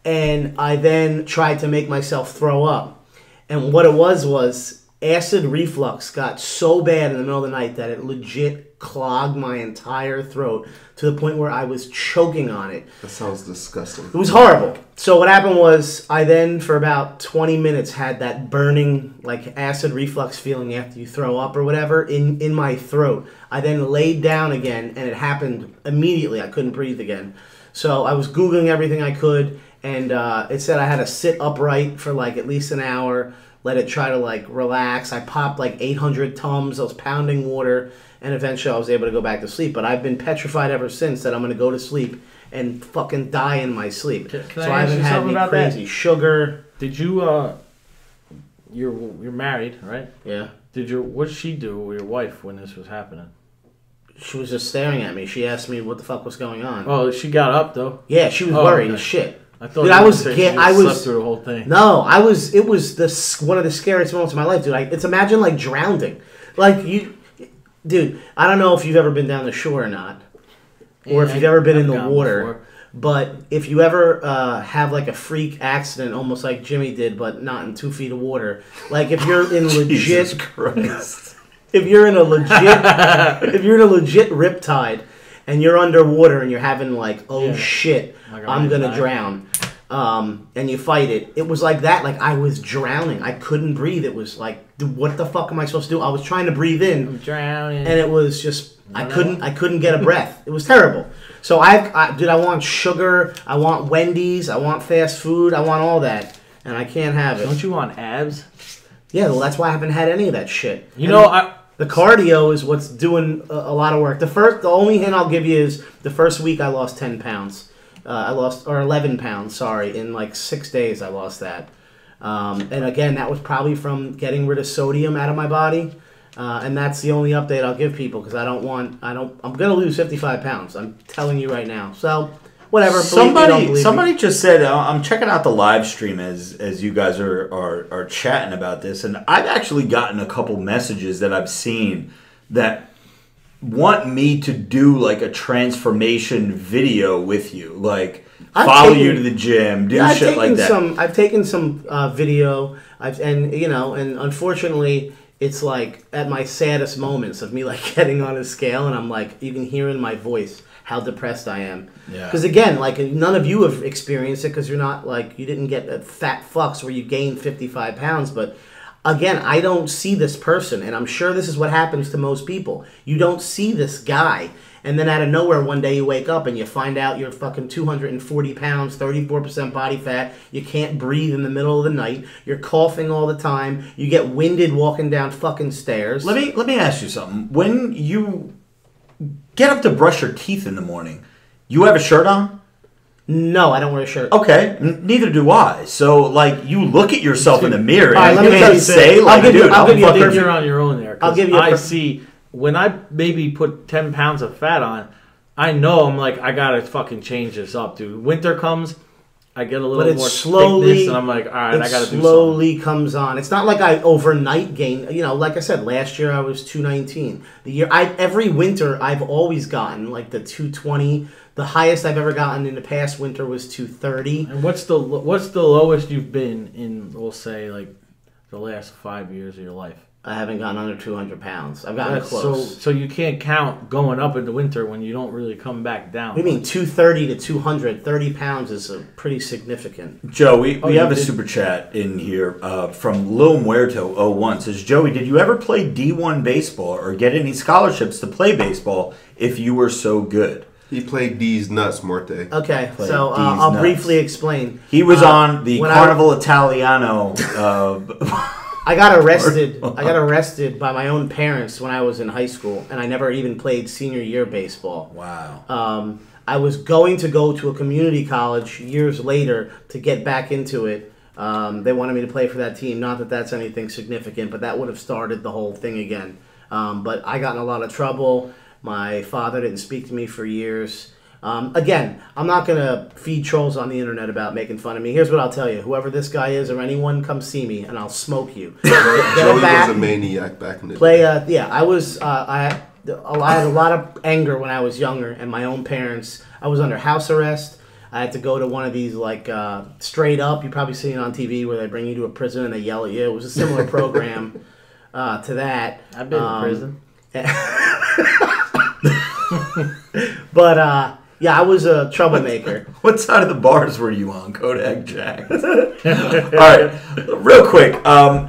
And I then tried to make myself throw up. And what it was acid reflux got so bad in the middle of the night that it legit clogged my entire throat to the point where I was choking on it. That sounds disgusting. It was horrible. So what happened was I then for about 20 minutes had that burning like acid reflux feeling after you throw up or whatever in my throat. I then laid down again and it happened immediately. I couldn't breathe again. So I was Googling everything I could and it said I had to sit upright for like at least an hour, let it try to like relax. I popped like 800 Tums. I was pounding water, and eventually I was able to go back to sleep. But I've been petrified ever since that I'm going to go to sleep and fucking die in my sleep. Can I haven't had any about crazy that? Sugar. Did you? You're married, right? Yeah. What did she do with your wife when this was happening? She was just staring at me. She asked me what the fuck was going on. Oh, she got up though. Yeah, she was worried as shit. I thought dude, I was slept through the whole thing. No, it was one of the scariest moments of my life, dude. It's imagine like drowning. Like dude, I don't know if you've ever been down the shore or not. Or if you've ever been in the water. Before. But if you ever have like a freak accident, almost like Jimmy did, but not in 2 feet of water. Like if you're in legit Jesus Christ. if you're in a legit riptide and you're underwater and you're having like, shit, I'm gonna drown. And you fight it. It was like that. Like I was drowning. I couldn't breathe. It was like, what the fuck am I supposed to do? I was trying to breathe in. I'm drowning. And it was just, I couldn't get a breath. It was terrible. So I want sugar. I want Wendy's. I want fast food. I want all that. And I can't have it. Don't you want abs? Yeah, well, that's why I haven't had any of that shit. The cardio is what's doing a lot of work. The only hint I'll give you is the first week I lost 10 pounds. 11 pounds, sorry. In like 6 days I lost that. And again, that was probably from getting rid of sodium out of my body. And that's the only update I'll give people because I'm going to lose 55 pounds. I'm telling you right now. So, whatever. Somebody just said, I'm checking out the live stream as you guys are chatting about this, and I've actually gotten a couple messages that I've seen that want me to do like a transformation video with you, like follow you to the gym, do shit like that. I've taken some video, and unfortunately, it's like at my saddest moments of me like getting on a scale, and I'm like, you can hear in my voice how depressed I am. Yeah. Because again, like none of you have experienced it because you're not like you didn't get a fat fucks where you gained 55 pounds, but. Again, I don't see this person, and I'm sure this is what happens to most people. You don't see this guy, and then out of nowhere one day you wake up and you find out you're fucking 240 pounds, 34% body fat, you can't breathe in the middle of the night, you're coughing all the time, you get winded walking down fucking stairs. Let me ask you something. When you get up to brush your teeth in the morning, you have a shirt on? No, I don't wear a shirt. Okay, neither do I. So, like, you look at yourself in the mirror and you can't say, like, dude, I'll give you you're on your own there. I'll give you I see, when I maybe put 10 pounds of fat on, I know I'm like, I gotta fucking change this up, dude. Winter comes, I get a little more thickness, and I'm like, all right, I gotta do something. It slowly comes on. It's not like I overnight gain. Like I said, last year I was 219. Every winter I've always gotten like the 220. The highest I've ever gotten in the past winter was 230. And what's the lowest you've been in, we'll say, like the last 5 years of your life? I haven't gotten under 200 pounds. I've gotten close. So you can't count going up in the winter when you don't really come back down. What do you mean 230 to 200? 30 pounds is pretty significant. Joe, we have a super chat in here from Lil Muerto 01. Says, Joey, did you ever play D1 baseball or get any scholarships to play baseball if you were so good? He played D's nuts, Morte. Okay, so I'll briefly explain. He was on the Carnival Italiano. I got arrested. I got arrested by my own parents when I was in high school, and I never even played senior year baseball. Wow. I was going to go to a community college years later to get back into it. They wanted me to play for that team. Not that that's anything significant, but that would have started the whole thing again. But I got in a lot of trouble. My father didn't speak to me for years. Again, I'm not going to feed trolls on the internet about making fun of me. Here's what I'll tell you. Whoever this guy is or anyone, come see me and I'll smoke you. Joey was a maniac back in the day. I had a lot of anger when I was younger, and my own parents. I was under house arrest. I had to go to one of these, like, straight up. You probably seen it on TV where they bring you to a prison and they yell at you. It was a similar program to that. I've been in prison. But, yeah, I was a troublemaker. What side of the bars were you on, Kodak Jack? All right, real quick.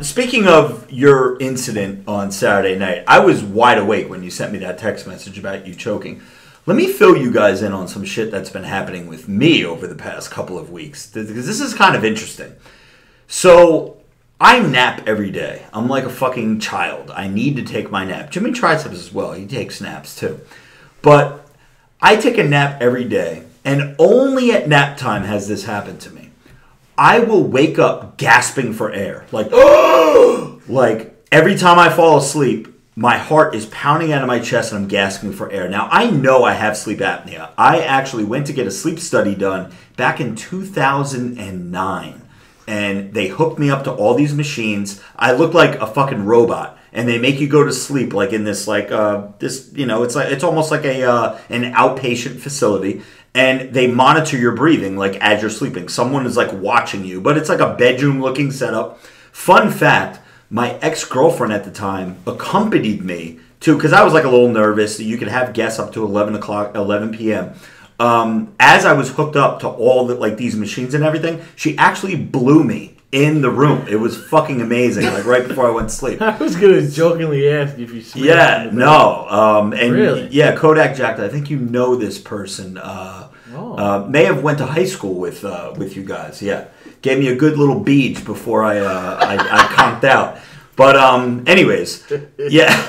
Speaking of your incident on Saturday night, I was wide awake when you sent me that text message about you choking. Let me fill you guys in on some shit that's been happening with me over the past couple of weeks, because this is kind of interesting. So, I nap every day. I'm like a fucking child. I need to take my nap. Jimmy Triceps as well. He takes naps too. But I take a nap every day, and only at nap time has this happened to me. I will wake up gasping for air. Like, oh! Like, every time I fall asleep, my heart is pounding out of my chest and I'm gasping for air. Now, I know I have sleep apnea. I actually went to get a sleep study done back in 2009. And they hooked me up to all these machines. I look like a fucking robot. And they make you go to sleep like in this, like, it's almost like an outpatient facility. And they monitor your breathing, like, as you're sleeping. Someone is, like, watching you. But it's like a bedroom-looking setup. Fun fact, my ex-girlfriend at the time accompanied me to, because I was, like, a little nervous. You could have guests up to 11 p.m. As I was hooked up to all the, like, these machines and everything, she actually blew me in the room. It was fucking amazing, like, right before I went to sleep. I was going to jokingly ask if you sleep. Yeah, no. And really? Yeah, Kodak Jack, I think you know this person. May have went to high school with you guys, yeah. Gave me a good little beach before I conked out. But anyways, yeah.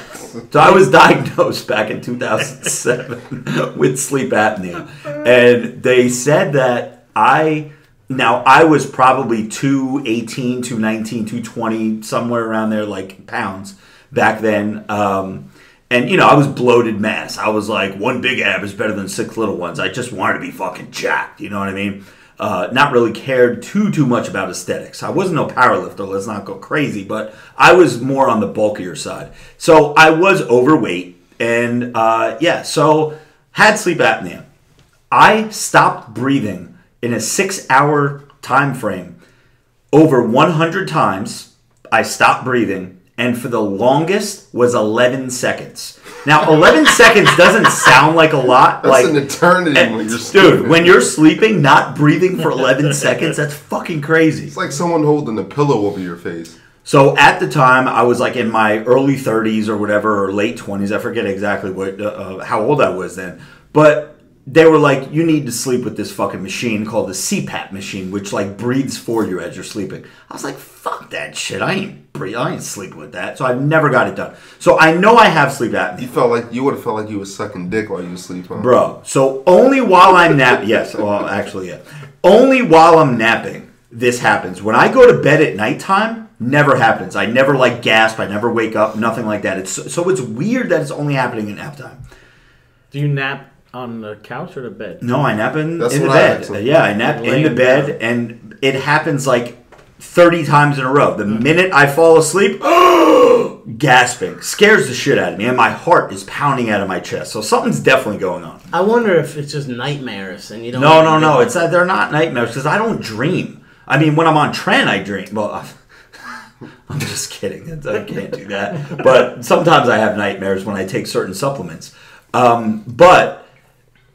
So I was diagnosed back in 2007 with sleep apnea. And they said that I was probably 218, 219, 220, somewhere around there, like, pounds back then. And, you know, I was bloated mass. I was like, one big ab is better than 6 little ones. I just wanted to be fucking jacked, you know what I mean? Not really cared too much about aesthetics. I wasn't no powerlifter, let's not go crazy, but I was more on the bulkier side. So I was overweight, and so had sleep apnea. I stopped breathing in a 6-hour time frame over 100 times. I stopped breathing, and for the longest was 11 seconds. Now, 11 seconds doesn't sound like a lot. That's an eternity when you're sleeping. Dude, when you're sleeping, not breathing for 11 seconds, that's fucking crazy. It's like someone holding a pillow over your face. So at the time, I was like in my early 30s or whatever, or late 20s. I forget exactly how old I was then. But they were like, you need to sleep with this fucking machine called the CPAP machine, which, like, breathes for you as you're sleeping. I was like, fuck that shit. I ain't sleeping with that. So I've never got it done. So I know I have sleep apnea. You would have felt like you were sucking dick while you were sleeping. Bro, so only while I'm napping, yes, well, actually, yeah. Only while I'm napping, this happens. When I go to bed at nighttime, never happens. I never, like, gasp. I never wake up. Nothing like that. So it's weird that it's only happening at nap time. Do you nap on the couch or the bed? No, I nap in the bed. Yeah, I nap in the bed, and it happens like 30 times in a row. The minute I fall asleep, gasping. Scares the shit out of me, and my heart is pounding out of my chest. So something's definitely going on. I wonder if it's just nightmares, and you don't... No. It's they're not nightmares, because I don't dream. I mean, when I'm on tren, I dream. Well, I'm just kidding. I can't do that. But sometimes I have nightmares when I take certain supplements. But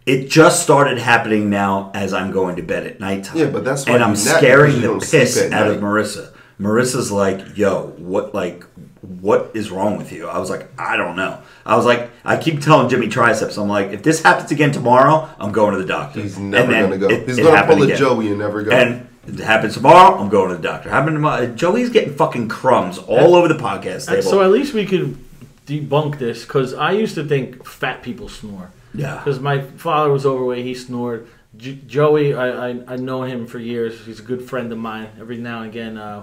it just started happening now as I'm going to bed at nighttime. Yeah, but that's why. And I'm scaring the piss out of Marissa. Marissa's like, yo, what is wrong with you? I was like, I don't know. I was like, I keep telling Jimmy Triceps, I'm like, if this happens again tomorrow, I'm going to the doctor. He's never going to go. He's going to pull a Joey and never go. And It happens tomorrow, I'm going to the doctor. Happened tomorrow. Joey's getting fucking crumbs all over the podcast table. So at least we could debunk this, because I used to think fat people snore. Yeah. Because my father was overweight, he snored. Joey, I know him for years. He's a good friend of mine. Every now and again, I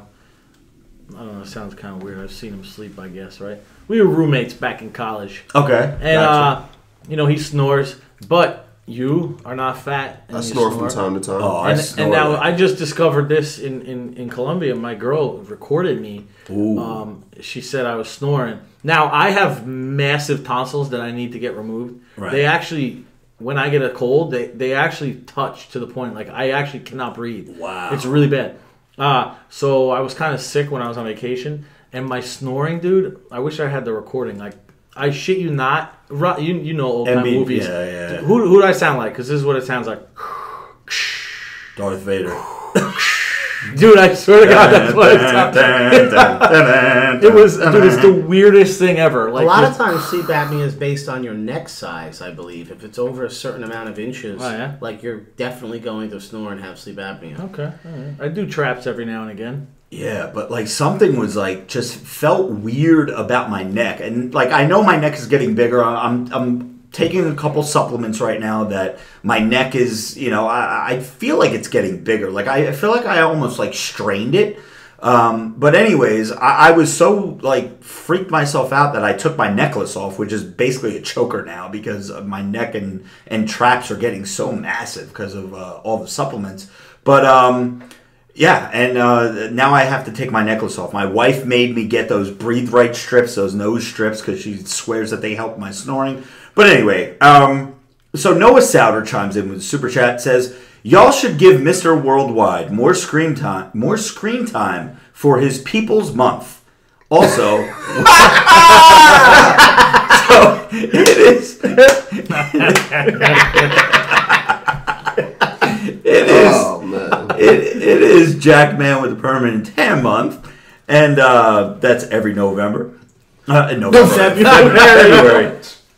don't know, it sounds kind of weird. I've seen him sleep, I guess, right? We were roommates back in college. Okay. And, gotcha. He snores, but you are not fat. And I snore from time to time. Oh, and now I just discovered this in Colombia. My girl recorded me. Ooh. She said I was snoring. Now, I have massive tonsils that I need to get removed. Right. They actually, when I get a cold, they actually touch to the point, like, I actually cannot breathe. Wow. It's really bad. So I was kind of sick when I was on vacation. And my snoring, dude, I wish I had the recording. Like, I shit you not. You know old time movies. Yeah. Who do I sound like? Because this is what it sounds like. Darth Vader. Dude, I swear to God, that's what it sounds like. It was, dude, it's the weirdest thing ever. Like, a lot of times sleep apnea is based on your neck size, I believe. If it's over a certain amount of inches, like, you're definitely going to snore and have sleep apnea. Okay, all right. I do traps every now and again. Yeah, but like something was like just felt weird about my neck, and like I know my neck is getting bigger. I'm taking a couple supplements right now that my neck is, I feel like it's getting bigger. Like I feel like I almost like strained it. But anyways, I was so like freaked myself out that I took my necklace off, which is basically a choker now because of my neck and traps are getting so massive because of all the supplements. But yeah, and now I have to take my necklace off. My wife made me get those Breathe Right strips, those nose strips, because she swears that they help my snoring. But anyway, so Noah Souter chimes in with a super chat, says, "Y'all should give Mr. Worldwide more screen time for his People's Month." Also, so it is. Oh, man. It is Jack Man with a Permanent Tan Month, and that's every November. February.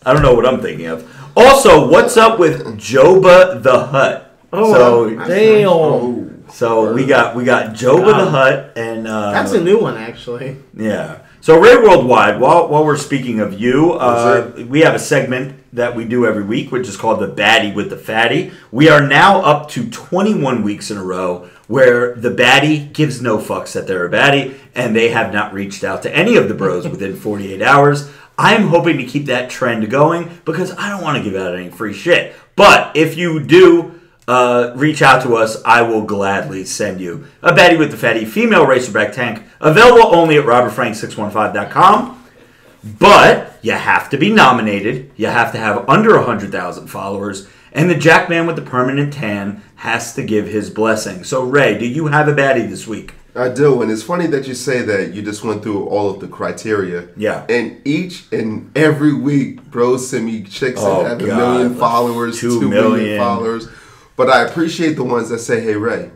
I don't know what I'm thinking of. Also, what's up with Joba the Hutt? Oh, damn! So we got Joba the Hutt, and that's a new one, actually. Yeah. So Ray Worldwide, while we're speaking of you, we have a segment that we do every week, which is called the Baddie with the Fatty. We are now up to 21 weeks in a row where the baddie gives no fucks that they're a baddie, and they have not reached out to any of the bros within 48 hours. I'm hoping to keep that trend going because I don't want to give out any free shit. But if you do reach out to us, I will gladly send you a Baddie with the Fatty female racerback tank, available only at robertfrank615.com. But you have to be nominated, you have to have under 100,000 followers, and the Jackman with the Permanent Tan has to give his blessing. So Ray, do you have a baddie this week? I do, and it's funny that you say that. You just went through all of the criteria. Yeah. And each and every week, bros send me chicks that have 1 million followers, 2 million followers. But I appreciate the ones that say, "Hey, Ray,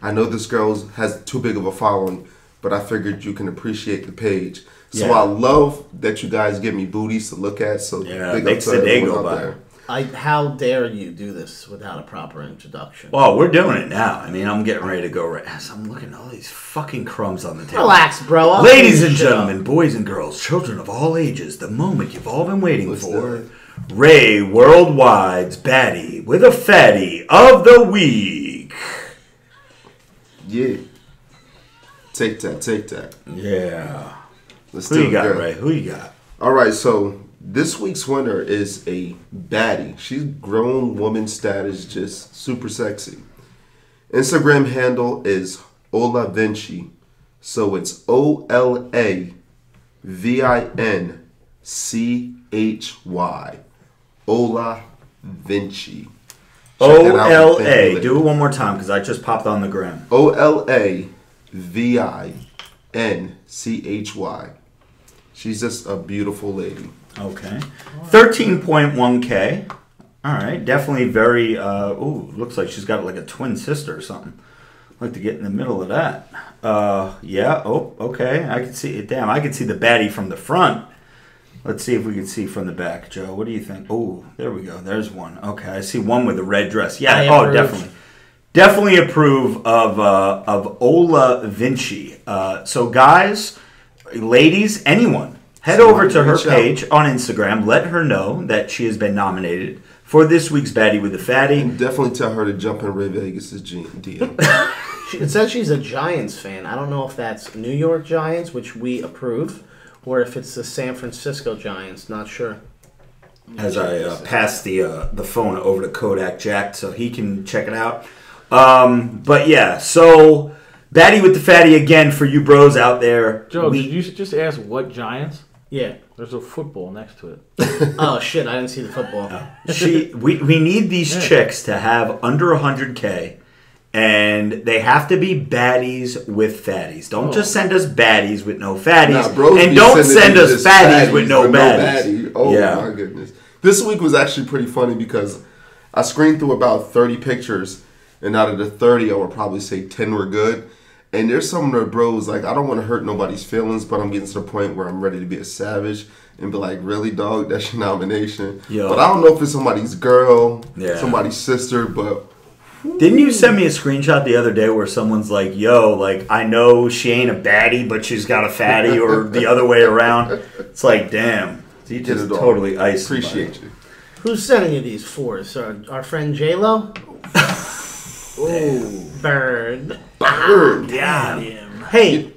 I know this girl has too big of a following, but I figured you can appreciate the page." So I love that you guys give me booties to look at. So yeah, makes the day go by. How dare you do this without a proper introduction? Well, we're doing it now. I mean, I'm getting ready to go right as I'm looking at all these fucking crumbs on the table. Relax, bro. Ladies and gentlemen, boys and girls, children of all ages, the moment you've all been waiting for. Ray Worldwide's Baddie with a Fatty of the Week. Yeah. Take that. Yeah. Let's Who you got, Ray? Who you got? All right, so this week's winner is a baddie. She's grown woman status, just super sexy. Instagram handle is Ola Vinci. So it's OLAVINCHY. Ola Vinci. OLA. Do it one more time because I just popped on the gram. OLAVINCHY. She's just a beautiful lady. Okay. 13.1K. All right. Definitely very, looks like she's got like a twin sister or something. I'd like to get in the middle of that. Yeah. Oh, okay. I can see it. Damn, I can see the baddie from the front. Let's see if we can see from the back, Joe. What do you think? Oh, there we go. There's one. Okay. I see one with a red dress. Yeah. Oh, definitely. definitely approve of Ola Vinci. So guys, ladies, anyone, head over to her page on Instagram. Let her know that she has been nominated for this week's Baddie with the Fatty. And definitely tell her to jump in Ray Vegas' DM. It says she's a Giants fan. I don't know if that's New York Giants, which we approve, or if it's the San Francisco Giants. Not sure. As I pass the phone over to Kodak Jack so he can check it out. But yeah, so Baddie with the Fatty again for you bros out there. Joe, did you just ask what Giants? Yeah. There's a football next to it. Oh shit! I didn't see the football. We need these chicks to have under 100K, and they have to be baddies with fatties. Don't just send us baddies with no fatties, and don't send us fatties with no baddies. Oh my goodness! This week was actually pretty funny because I screened through about 30 pictures, and out of the 30, I would probably say 10 were good. And there's some of the bros, like, I don't want to hurt nobody's feelings, but I'm getting to the point where I'm ready to be a savage and be like, really, dog? That's your nomination? Yo. But I don't know if it's somebody's girl, somebody's sister, but... Didn't you send me a screenshot the other day where someone's like, yo, like, I know she ain't a baddie, but she's got a fatty, or the other way around? It's like, damn. You just totally iced. Appreciate you. Who's sending you these fours? Our friend J-Lo? Oh, Bird. Damn. Hey,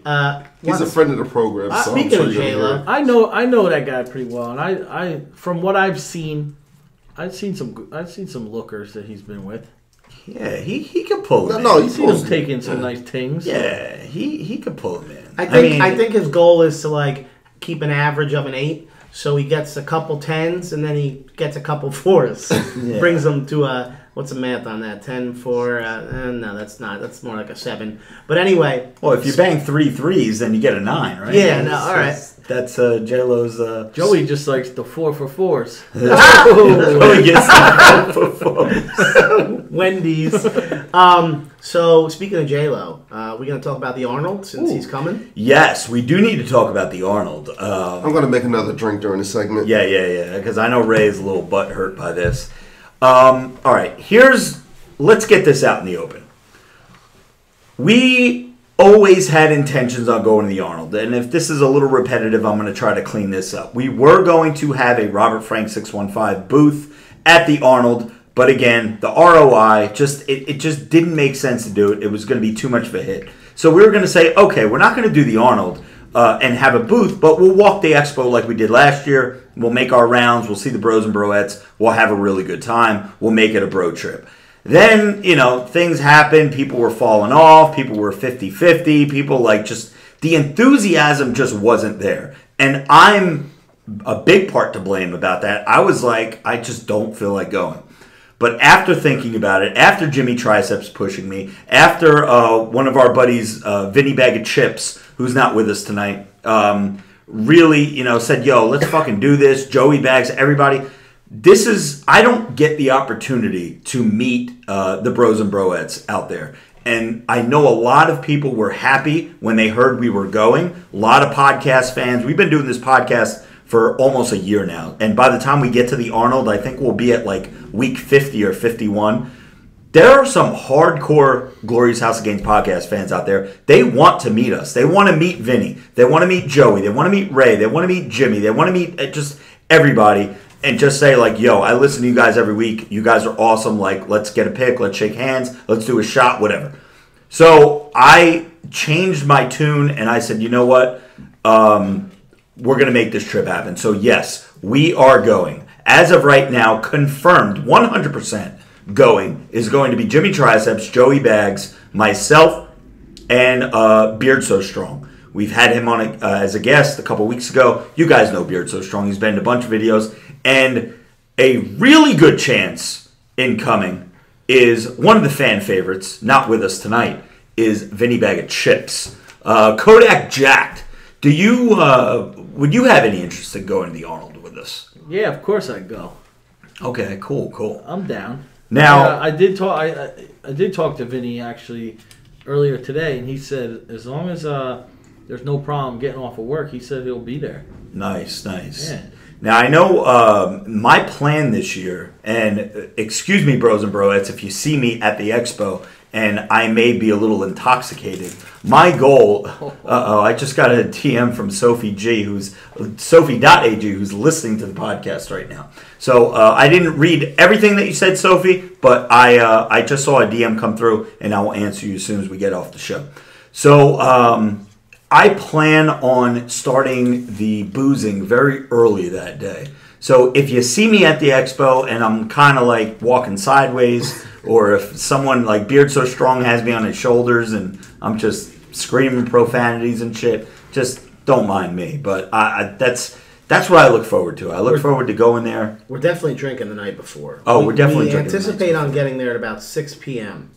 he's a friend of the program. So speaking of J-Lo, I know that guy pretty well, and I from what I've seen some lookers that he's been with. Yeah, he could pull him. No, he's taking some nice things. Yeah, he could pull him in. I think his goal is to like keep an average of an 8. So he gets a couple 10s and then he gets a couple 4s. Brings them to what's the math on that? 10, 4. No, that's not. That's more like a 7. But anyway. Well, if you bang 3 3s, then you get a 9, right? Yeah. No. All right. That's J-Lo's. Joey just likes the 4 for 4s. Joey gets the 4 for 4s. Wendy's. So speaking of J-Lo, we're going to talk about the Arnold since he's coming. Yes, we do need to talk about the Arnold. I'm going to make another drink during the segment. Yeah. Because I know Ray's a little butthurt by this. All right, let's get this out in the open. We always had intentions on going to the Arnold, and if this is a little repetitive, I'm going to try to clean this up. We were going to have a Robert Frank 615 booth at the Arnold, but again, the ROI, it just didn't make sense to do it. It was going to be too much of a hit. So we were going to say, okay, we're not going to do the Arnold and have a booth, but we'll walk the expo like we did last year. We'll make our rounds. We'll see the bros and broettes. We'll have a really good time. We'll make it a bro trip. Then, things happened. People were falling off. People were 50-50. People the enthusiasm just wasn't there. And I'm a big part to blame about that. I was like, I just don't feel like going. But after thinking about it, after Jimmy Triceps pushing me, after one of our buddies, Vinny Bag of Chips, who's not with us tonight, really, said, yo, let's fucking do this. Joey Bags, everybody. I don't get the opportunity to meet the bros and broettes out there. And I know a lot of people were happy when they heard we were going. A lot of podcast fans. We've been doing this podcast for almost a year now. And by the time we get to the Arnold, I think we'll be at like week 50 or 51. There are some hardcore Glorious House of Gainz podcast fans out there. They want to meet us. They want to meet Vinny. They want to meet Joey. They want to meet Ray. They want to meet Jimmy. They want to meet just everybody and just say like, yo, I listen to you guys every week. You guys are awesome. Like, let's get a pic. Let's shake hands. Let's do a shot, whatever. So I changed my tune and I said, you know what? We're going to make this trip happen. So yes, we are going. As of right now, confirmed 100% going to be Jimmy Triceps, Joey Bags, myself, and Beard So Strong. We've had him on as a guest a couple weeks ago. You guys know Beard So Strong. He's been in a bunch of videos. And a really good chance in coming is one of the fan favorites, not with us tonight, is Vinny Bag of Chips. Kodak Jacked. Would you have any interest in going to the Arnold with us? Yeah, of course I'd go. Okay, cool. I'm down. Now I did talk. I did talk to Vinny actually earlier today, and he said as long as there's no problem getting off of work, he said he'll be there. Nice. Yeah. Now I know my plan this year, and excuse me, bros and broettes, if you see me at the expo, and I may be a little intoxicated. My goal, I just got a TM from Sophie G, who's Sophie.ag, who's listening to the podcast right now. So I didn't read everything that you said, Sophie, but I just saw a DM come through, and I will answer you as soon as we get off the show. So I plan on starting the boozing very early that day. So if you see me at the expo and I'm kind of like walking sideways, or if someone like Beard So Strong has me on his shoulders and I'm just screaming profanities and shit, just don't mind me. But that's what I look forward to. I look forward to going there. We're definitely drinking the night before. Oh, we're definitely drinking. We anticipate on getting there at about 6 p.m.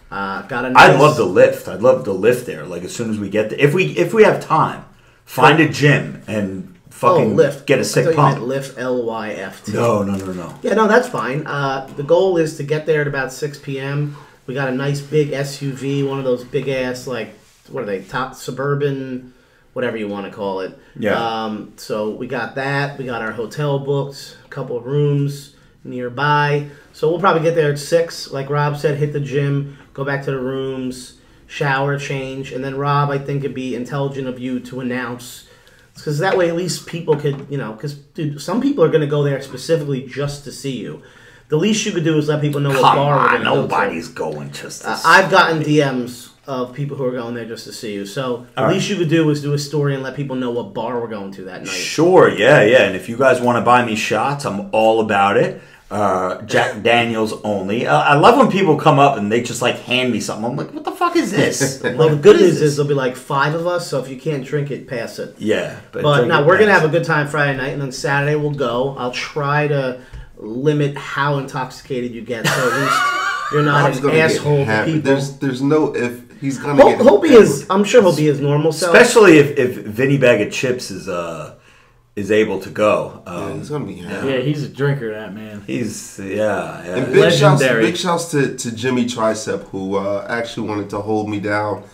I'd love to lift. I'd love to lift there. Like as soon as we get there, if we have time, find a gym and fucking lift. Get a sick pump. Lift LYFT. No. Yeah, no, that's fine. The goal is to get there at about 6 p.m. We got a nice big SUV, one of those big ass like what are they? Top suburban, whatever you want to call it. Yeah. So we got that. We got our hotel booked, a couple of rooms nearby. So we'll probably get there at 6. Like Rob said, hit the gym, go back to the rooms, shower, change, and then Rob, I think it'd be intelligent of you to announce. Because that way at least people could, because, dude, some people are going to go there specifically just to see you. The least you could do is let people know what bar we're going to go to. Nobody's going just to see I've gotten DMs of people who are going there just to see you. So the least you could do is do a story and let people know what bar we're going to that night. Sure, yeah. And if you guys want to buy me shots, I'm all about it. Jack Daniels only. I love when people come up and they just like hand me something. I'm like, what the fuck is this? Well, the good news is there'll be like 5 of us, so if you can't drink it, pass it. Yeah. But no, we're going to have a good time Friday night, and then Saturday we'll go. I'll try to limit how intoxicated you get, so at least you're not an asshole to people. There's no if he's going to get he'll be his, I'm sure he'll be his normal self. Especially if Vinny Bag of Chips is able to go. He's gonna be happy. Yeah, he's a drinker, that man. He's And big shouts to Jimmy Tricep, who actually wanted to hold me down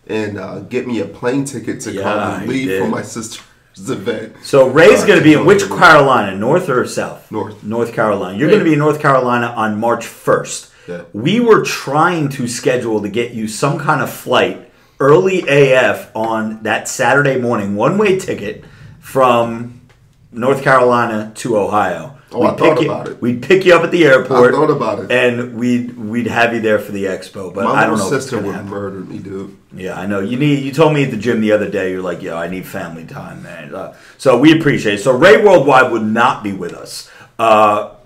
and get me a plane ticket to come and leave for my sister's event. So Ray's going to be in which Carolina, North or South? North Carolina. You're going to be in North Carolina on March 1st. Yeah. We were trying to schedule to get you some kind of flight early AF on that Saturday morning, one-way ticket from North Carolina to Ohio. I thought about it. We'd pick you up at the airport. I thought about it. And we'd have you there for the expo. But I don't know. My sister would murder me, dude. Yeah, I know. You told me at the gym the other day, you're like, I need family time, man. So we appreciate it. So Ray Worldwide would not be with us.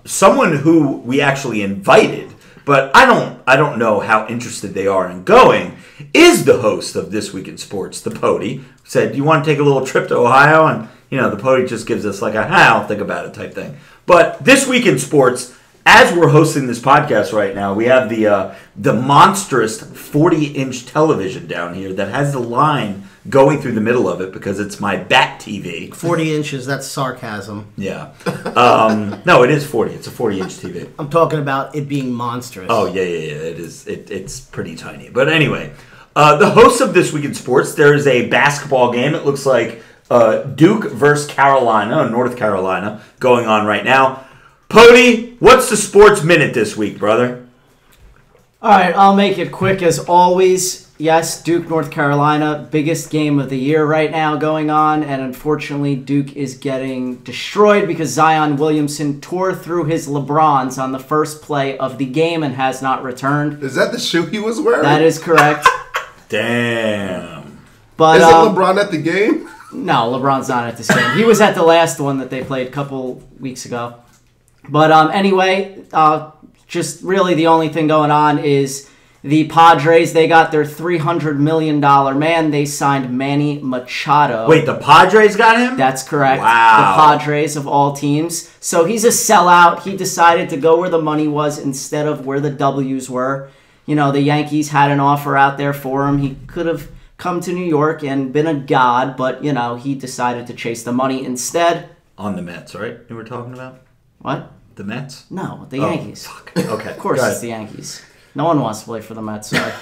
Someone who we actually invited, but I don't know how interested they are in going, is the host of This Week in Sports, the Pody. Said, do you want to take a little trip to Ohio? And, the Pody just gives us like I'll think about it type thing. But This Week in Sports, as we're hosting this podcast right now, we have the monstrous 40-inch television down here that has the line going through the middle of it because it's my bat TV. 40 inches, that's sarcasm. Yeah. No, it is 40. It's a 40-inch TV. I'm talking about it being monstrous. Oh, yeah. It is. It's pretty tiny. But anyway, the host of This Week in Sports, there is a basketball game. It looks like Duke versus Carolina, North Carolina, going on right now. Pody, what's the sports minute this week, brother? All right, I'll make it quick as always. Yes, Duke, North Carolina, biggest game of the year right now going on, and unfortunately Duke is getting destroyed because Zion Williamson tore through his LeBrons on the first play of the game and has not returned. Is that the shoe he was wearing? That is correct. Damn. But, is it LeBron at the game? No, LeBron's not at this game. He was at the last one that they played a couple weeks ago. But anyway, just really the only thing going on is the Padres. They got their $300 million man. They signed Manny Machado. Wait, the Padres got him? That's correct. Wow. The Padres of all teams. So he's a sellout. He decided to go where the money was instead of where the W's were. The Yankees had an offer out there for him. He could have come to New York and been a god, but, he decided to chase the money instead. On the Mets, right? You were talking about? What? The Mets? No, the Yankees. Fuck. Okay. Of course it's the Yankees. No one wants to play for the Mets. So.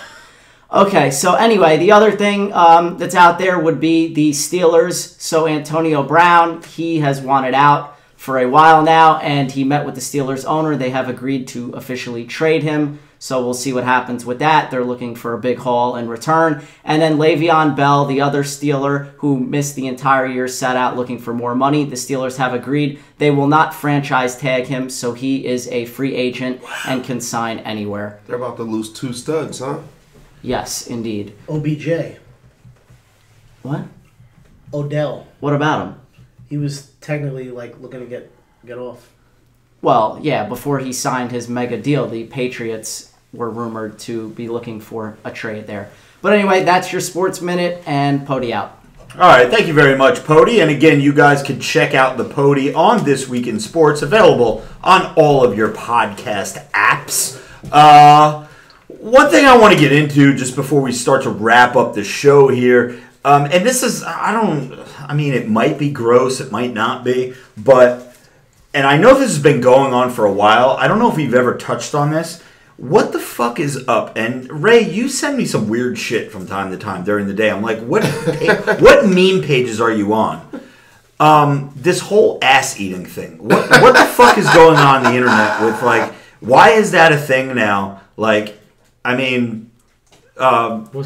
Okay, so anyway, the other thing that's out there would be the Steelers. So Antonio Brown, he has wanted out for a while now, and he met with the Steelers owner. They have agreed to officially trade him. So we'll see what happens with that. They're looking for a big haul in return. And then Le'Veon Bell, the other Steeler who missed the entire year, sat out looking for more money. The Steelers have agreed they will not franchise tag him, so he is a free agent and can sign anywhere. They're about to lose 2 studs, huh? Yes, indeed. OBJ. What? Odell. What about him? He was technically looking to get off. Well, yeah, before he signed his mega deal, the Patriots were rumored to be looking for a trade there. But anyway, that's your Sports Minute, and Pody out. All right, thank you very much, Pody. And again, you guys can check out the Pody on This Week in Sports, available on all of your podcast apps. One thing I want to get into just before we start to wrap up the show here, and this is, it might be gross, it might not be, but... And I know this has been going on for a while. I don't know if we've ever touched on this. What the fuck is up? And Ray, you send me some weird shit from time to time during the day. I'm like, what meme pages are you on? This whole ass eating thing. What the fuck is going on the internet with why is that a thing now? Was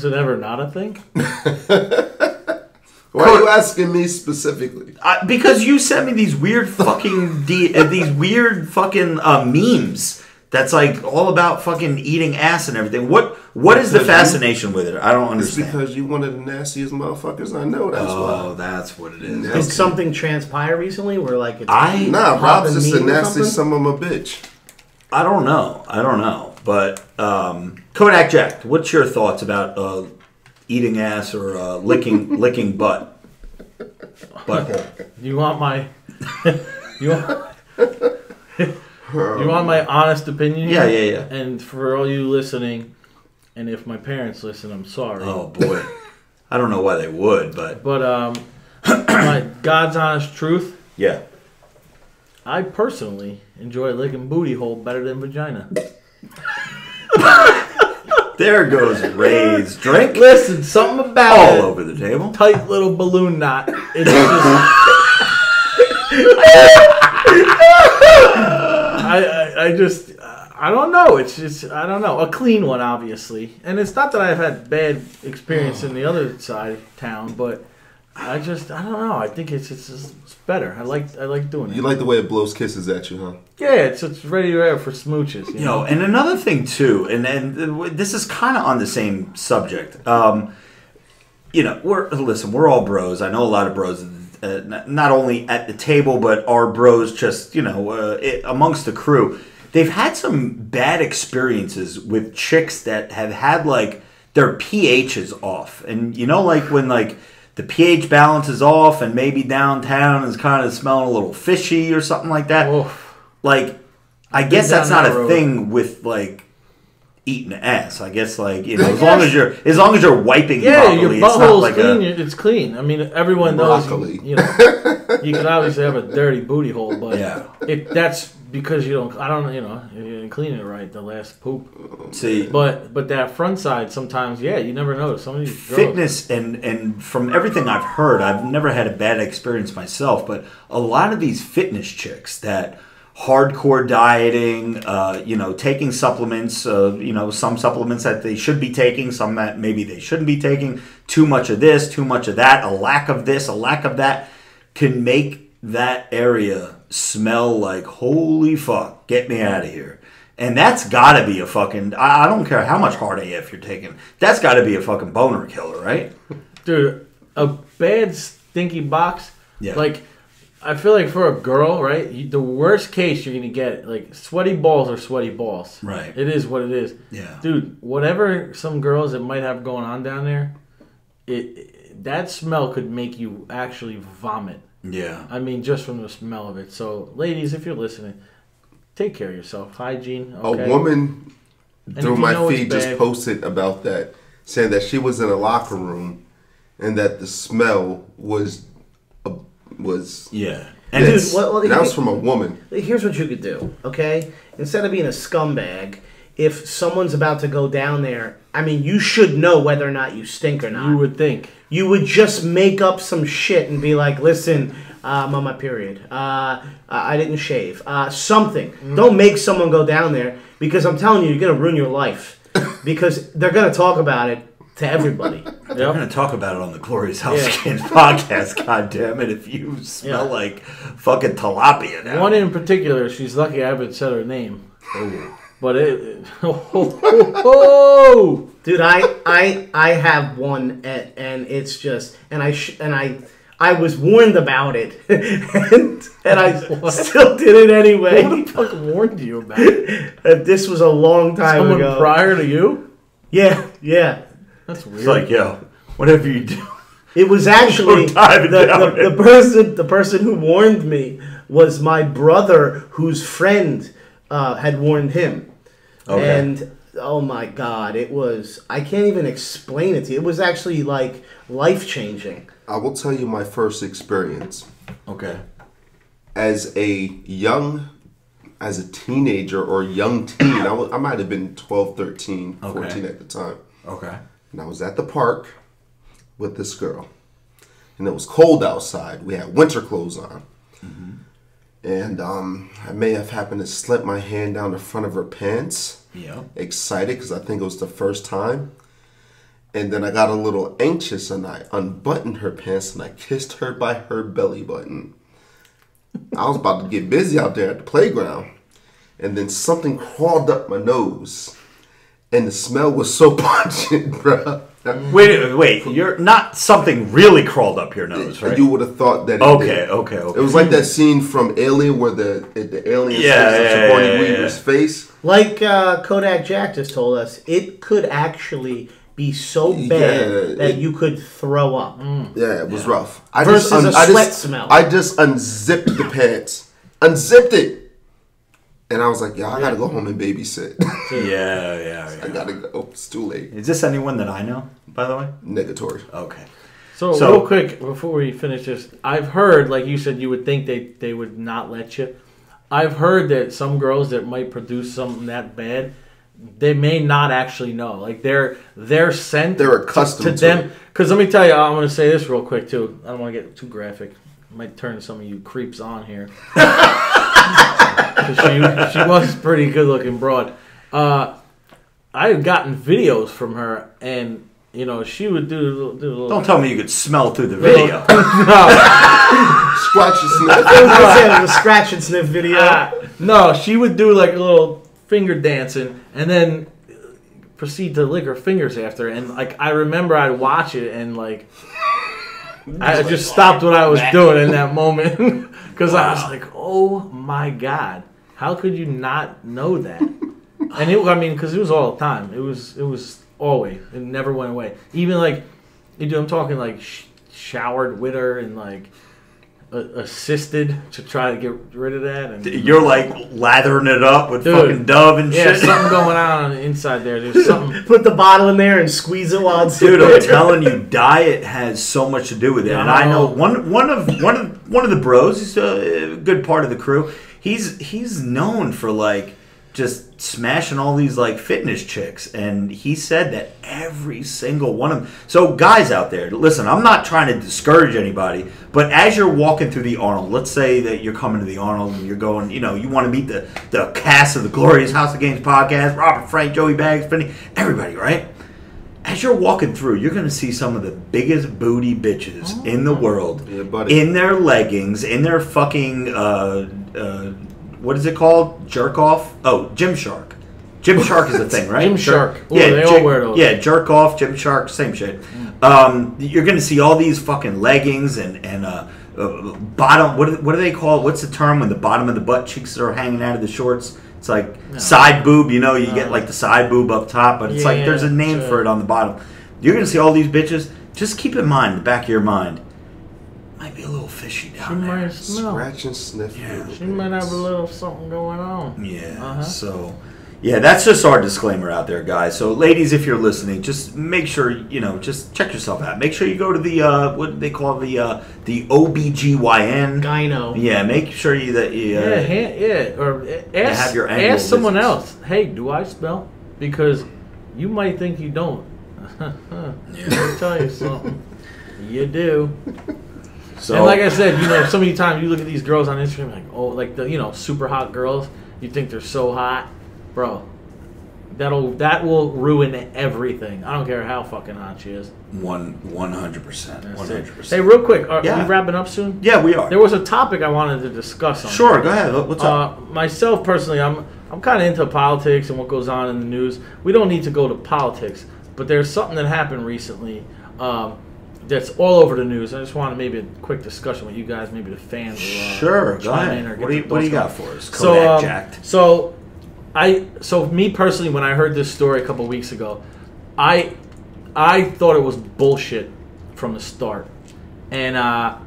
it ever not a thing? Why are you asking me specifically? Because you sent me these weird fucking memes that's all about fucking eating ass and everything. What is the fascination with it? I don't understand. It's because you one of the nastiest motherfuckers I know. That's why. Oh, that's what it is. Did something transpire recently where it's Rob's just the nastiest son of a bitch. I don't know. But Kodak Jack, what's your thoughts about eating ass or licking butt? You want my you want my honest opinion here? Yeah. And for all you listening, and if my parents listen, I'm sorry. Oh boy, I don't know why they would, but my God's honest truth. Yeah, I personally enjoy licking booty hole better than vagina. There goes Ray's drink. Listen, something about all it. Over the table. Tight little balloon knot. It's just. I don't know. It's just, I don't know. A clean one, obviously. And it's not that I've had bad experience in the other side of town, but I don't know. I think it's better. I like doing it. You like the way it blows kisses at you, huh? Yeah, it's ready there for smooches. You know? And another thing too, and this is kind of on the same subject. We're all bros. I know a lot of bros, not only at the table, but are bros just amongst the crew. They've had some bad experiences with chicks that have had their pHs off, and when the pH balance is off, and maybe downtown is kind of smelling a little fishy or something like that. Oof. I guess that's not a thing with eating ass. I guess as long as you're wiping properly, your it's not clean. It's clean. I mean, everyone knows. You can obviously have a dirty booty hole, but that's because you didn't clean it right. The last poop. See, but that front side sometimes, you never notice. Some of these fitness and from everything I've heard, I've never had a bad experience myself, but a lot of these fitness chicks that hardcore dieting, taking supplements, some supplements that they should be taking, some that maybe they shouldn't be taking, too much of this, too much of that, a lack of this, a lack of that, can make that area smell like, holy fuck, get me out of here. And that's got to be a fucking, I don't care how much hard AF you're taking, that's got to be a fucking boner killer, right? Dude, a bad stinky box, I feel like for a girl, right, the worst case you're going to get, sweaty balls are sweaty balls. Right. It is what it is. Yeah. Dude, whatever some girls that might have going on down there, that smell could make you actually vomit. Yeah. I mean, just from the smell of it. So, ladies, if you're listening, take care of yourself. Hygiene, okay? A woman through my feed just posted about that, saying that she was in a locker room and that the smell was yeah. And dude, that was from a woman. Here's what you could do, okay? Instead of being a scumbag, if someone's about to go down there, I mean, you should know whether or not you stink or not. You would think. You would just make up some shit and be like, listen, I'm on my period. I didn't shave. Something. Don't make someone go down there because I'm telling you, you're going to ruin your life because they're going to talk about it to everybody. They're going to talk about it on the Glorious House Games podcast. God damn it! If you smell like fucking tilapia now. One in particular, she's lucky I haven't said her name. Oh. But dude, I have one, and it's just, and I was warned about it, and I still did it anyway. Who the fuck warned you about it? This was a long time ago. Someone prior to you? Yeah. That's weird. It's like, yo, whatever you do. It was actually the person who warned me was my brother, whose friend had warned him. Okay. And oh my God, it was, I can't even explain it to you. It was actually like life changing. I will tell you my first experience. Okay. As a teenager or young teen, I might have been 12, 13, 14 at the time. Okay. And I was at the park with this girl. And it was cold outside. We had winter clothes on. Mm-hmm. And I may have happened to slip my hand down the front of her pants. Yeah. Excited because I think it was the first time. And then I got a little anxious and I unbuttoned her pants and I kissed her by her belly button. I was about to get busy out there at the playground. And then something crawled up my nose. And the smell was so pungent, bruh. Wait. You're not something really crawled up your nose, right? You would have thought that it did. Okay. It was like that scene from Alien where the alien sees Sigourney Weaver's face. Like Kodak Jack just told us, it could actually be so bad that you could throw up. Yeah, it was rough. Versus a sweat smell. I just unzipped the pants. Unzipped it. And I was like, I gotta go home and babysit. Yeah. I gotta go. It's too late. Is this anyone that I know, by the way? Negatory. Okay. So real quick, before we finish this, I've heard, like you said, you would think they would not let you. I've heard that some girls that might produce something that bad, they may not actually know. Like they're sent. They're accustomed to them. Because let me tell you, I'm going to say this real quick too. I don't want to get too graphic. I might turn some of you creeps on here. She was a pretty good looking broad. I had gotten videos from her, and she would do a little. Don't tell me you could smell through the video. No. Scratch and sniff. It was a scratch and sniff video. No, she would do like a little finger dancing, and then proceed to lick her fingers after. And like I remember, I'd watch it, and like I just stopped what I was doing in that moment because I was like, "Oh my God, how could you not know that?" And because it was all the time. It was always. It never went away. Even like, I'm talking like showered with her and like assisted to try to get rid of that. And you're like lathering it up with fucking Dove and shit. Yeah, something going on the inside there. There's something. Put the bottle in there and squeeze it while it's Dude, I'm telling you, diet has so much to do with it. And I know one of the bros, he's a good part of the crew. He's known for like just smashing all these like fitness chicks, and he said that every single one of them. So guys out there, listen, I'm not trying to discourage anybody, but as you're walking through the Arnold, let's say that you're coming to the Arnold and you're going, you want to meet the cast of the Glorious House of Games podcast, Robert, Frank, Joey Baggs, Finney, everybody, right? As you're walking through, you're going to see some of the biggest booty bitches in the world, in their leggings, in their fucking what is it called? Jerk off? Oh, Gymshark. Gymshark is a thing, right? Gymshark. Yeah, they all wear those. Yeah, jerk off, Gymshark, same shit. You're going to see all these fucking leggings and bottom. What do they call it? What's the term when the bottom of the butt cheeks are hanging out of the shorts? It's like side boob. You get like the side boob up top, but it's like there's a name for it on the bottom. You're going to see all these bitches. Just keep in mind, in the back of your mind, might be a little fishy down there. Might smell. Scratch and sniff. Yeah. She might have a little something going on. Yeah. So, that's just our disclaimer out there, guys. So, ladies, if you're listening, just make sure just check yourself out. Make sure you go to the what they call the OBGYN. Gyno. Yeah. Make sure you or ask someone else. Hey, do I smell? Because you might think you don't. Let me tell you something. You do. So, and like I said, so many times you look at these girls on Instagram, like, the super hot girls, you think they're so hot, bro, that will ruin everything. I don't care how fucking hot she is. 100%. 100%. Hey, real quick, are we wrapping up soon? Yeah, we are. There was a topic I wanted to discuss. Sure, go ahead. What's up? Myself personally, I'm kind of into politics and what goes on in the news. We don't need to go to politics, but there's something that happened recently that's all over the news. I just wanted maybe a quick discussion with you guys, maybe the fans. Sure, go ahead. What do you got for us? Kodak Jacked. So me personally, when I heard this story a couple weeks ago, I thought it was bullshit from the start. And so I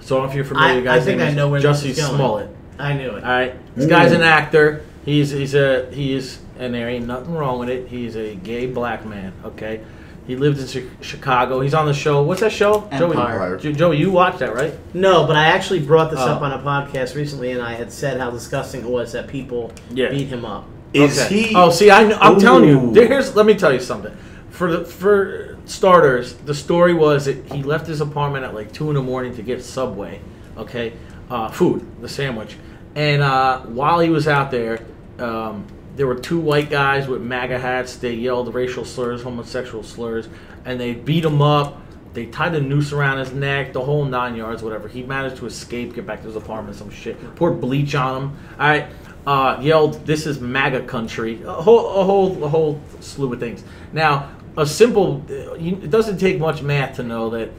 don't know if you're familiar, guys. I think I know where Jussie this is going. Smollett. I knew it. All right, this guy's an actor. He is, and there ain't nothing wrong with it. He's a gay black man. Okay, he lives in Chicago. He's on the show. What's that show? Empire. Joey, you watched that, right? No, but I actually brought this up on a podcast recently, and I had said how disgusting it was that people beat him up. Is he? Oh, see, I'm telling you. Let me tell you something. For starters, the story was that he left his apartment at like 2 a.m. to get Subway, food, the sandwich. And while he was out there, there were 2 white guys with MAGA hats. They yelled racial slurs, homosexual slurs, and they beat him up. They tied a noose around his neck, the whole 9 yards, whatever. He managed to escape, get back to his apartment, some shit. Poured bleach on him. All right, yelled, "This is MAGA country." A whole slew of things. Now, it doesn't take much math to know that.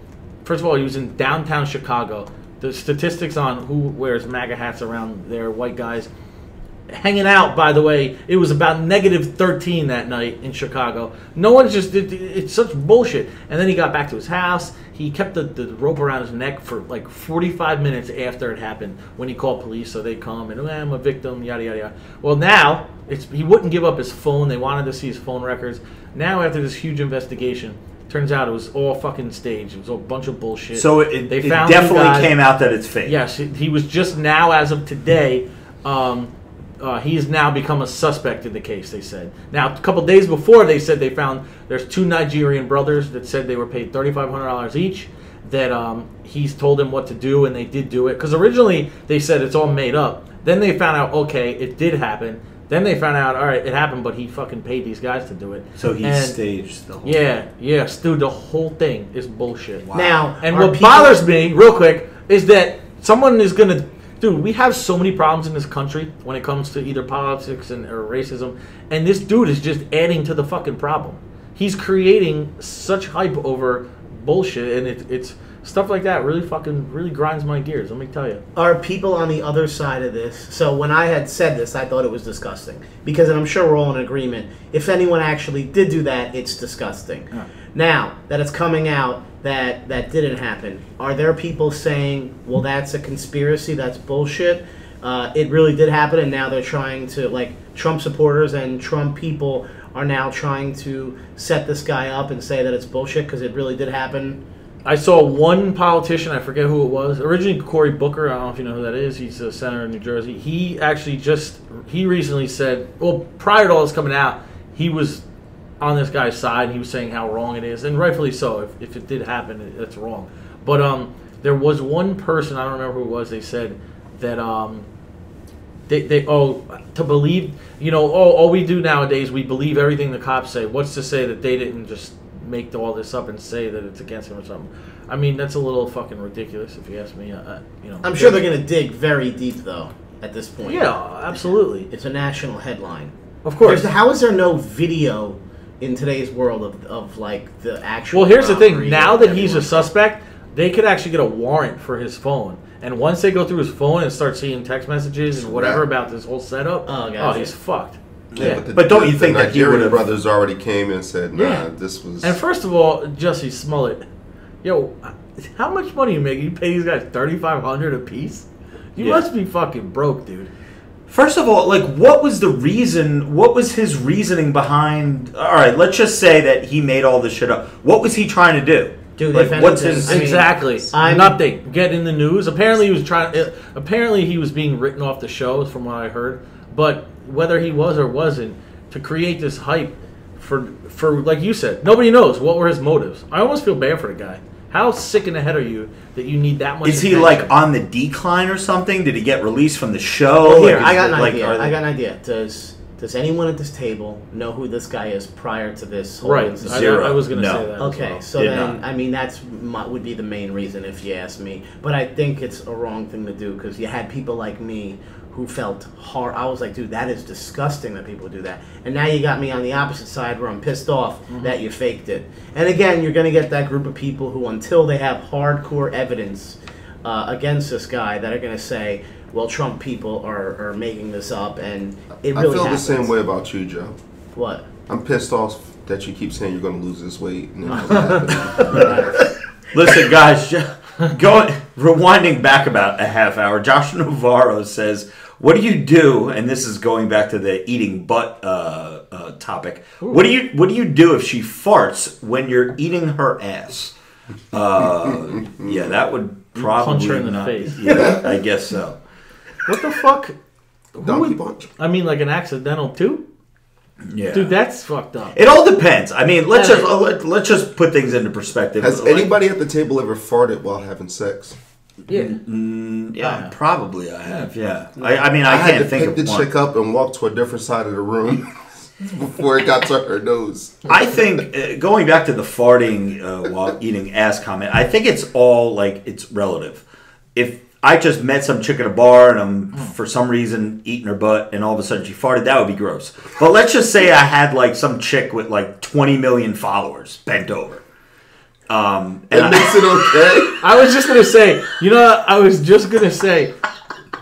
First of all, he was in downtown Chicago. The statistics on who wears MAGA hats around there, white guys hanging out, by the way, it was about -13 that night in Chicago. No one's it's such bullshit. And then he got back to his house. He kept the rope around his neck for like 45 minutes after it happened when he called police, so they come and, I'm a victim, yada, yada, yada. Well, now, he wouldn't give up his phone. They wanted to see his phone records. Now, after this huge investigation, turns out it was all fucking staged. It was a bunch of bullshit. So it definitely came out that it's fake. Yes, he was just now, as of today, he has now become a suspect in the case, they said. Now, a couple days before, they said they found there's 2 Nigerian brothers that said they were paid $3,500 each, that he's told them what to do, and they did do it. Because originally, they said it's all made up. Then they found out, okay, it did happen. Then they found out, all right, it happened, but he fucking paid these guys to do it. So he staged the whole thing. Yeah, dude, the whole thing is bullshit. Wow. Now, and what bothers me, real quick, is that someone is going to... Dude, we have so many problems in this country when it comes to either politics or racism, and this dude is just adding to the fucking problem. He's creating such hype over bullshit, and it's stuff like that really grinds my gears, let me tell you. Are people on the other side of this? So when I had said this, I thought it was disgusting. Because, and I'm sure we're all in agreement, if anyone actually did do that, it's disgusting. Yeah. Now, that it's coming out that didn't happen, are there people saying, well, that's a conspiracy, that's bullshit, it really did happen, and now they're trying to, like, Trump supporters and Trump people are now trying to set this guy up and say that it's bullshit because it really did happen? I saw one politician, I forget who it was, originally Cory Booker, I don't know if you know who that is, he's a senator in New Jersey. He actually he recently said, well, prior to all this coming out, he was on this guy's side, and he was saying how wrong it is, and rightfully so. If it did happen, it's wrong. But there was one person, I don't remember who it was, they said that to believe, all we do nowadays, we believe everything the cops say. What's to say that they didn't just make all this up and say that it's against him or something? I mean, that's a little fucking ridiculous if you ask me. I'm sure they're going to dig very deep, though, at this point. Yeah, absolutely. It's a national headline. Of course. How is there no video in today's world of like the actual... Well, here's the thing. Now that he's a suspect, they could actually get a warrant for his phone. And once they go through his phone and start seeing text messages and whatever about this whole setup, he's fucked. Yeah. But don't you think that the Nigerian brothers already came and said, nah, this was... And first of all, Jussie Smollett, how much money you make? You pay these guys $3,500 a piece? You must be fucking broke, dude. First of all, like, what was the reason? What was his reasoning behind? All right, let's just say that he made all this shit up. What was he trying to do? Dude, like, what's his exactly? Nothing. Get in the news. Apparently, he was Apparently, he was being written off the show, from what I heard. But whether he was or wasn't, to create this hype for like you said, nobody knows what were his motives. I almost feel bad for the guy. How sick in the head are you that you need that much? Is he like on the decline or something? Did he get released from the show? Well, here, I got an idea. I got an idea. Does anyone at this table know who this guy is prior to this whole Right. incident? Zero. I was going to No. say that. Okay, as well. so Did then, not. I mean, would be the main reason if you ask me. But I think it's a wrong thing to do because you had people like me who felt hard. I was like, dude, that is disgusting that people do that. And now you got me on the opposite side where I'm pissed off that you faked it. And again, you're going to get that group of people who, until they have hardcore evidence against this guy, that are going to say, well, Trump people are making this up, and it really I feel happens. the same way about you, Joe. What? I'm pissed off that you keep saying you're going to lose this weight. And it hasn't happened. Listen, guys, rewinding back about a half hour, Josh Navarro says, what do you do, and this is going back to the eating butt topic, what do you do if she farts when you're eating her ass? Yeah, that would probably Punch her in the not, face. Yeah, I guess so. What the fuck? Donkey punch. I mean, like an accidental too? Yeah, Dude, that's fucked up. it all depends. I mean, let's just put things into perspective. Has anybody at the table ever farted while having sex? Yeah. Yeah, probably I have. Yeah, I mean, I had can't to think pick of the one. chick up and walk to a different side of the room before it got to her nose. I think going back to the farting while eating ass comment, I think it's all like it's relative. If I just met some chick at a bar and I'm for some reason eating her butt and all of a sudden she farted, that would be gross. But let's just say I had like some chick with like 20 million followers bent over. And That makes it okay. I was just going to say,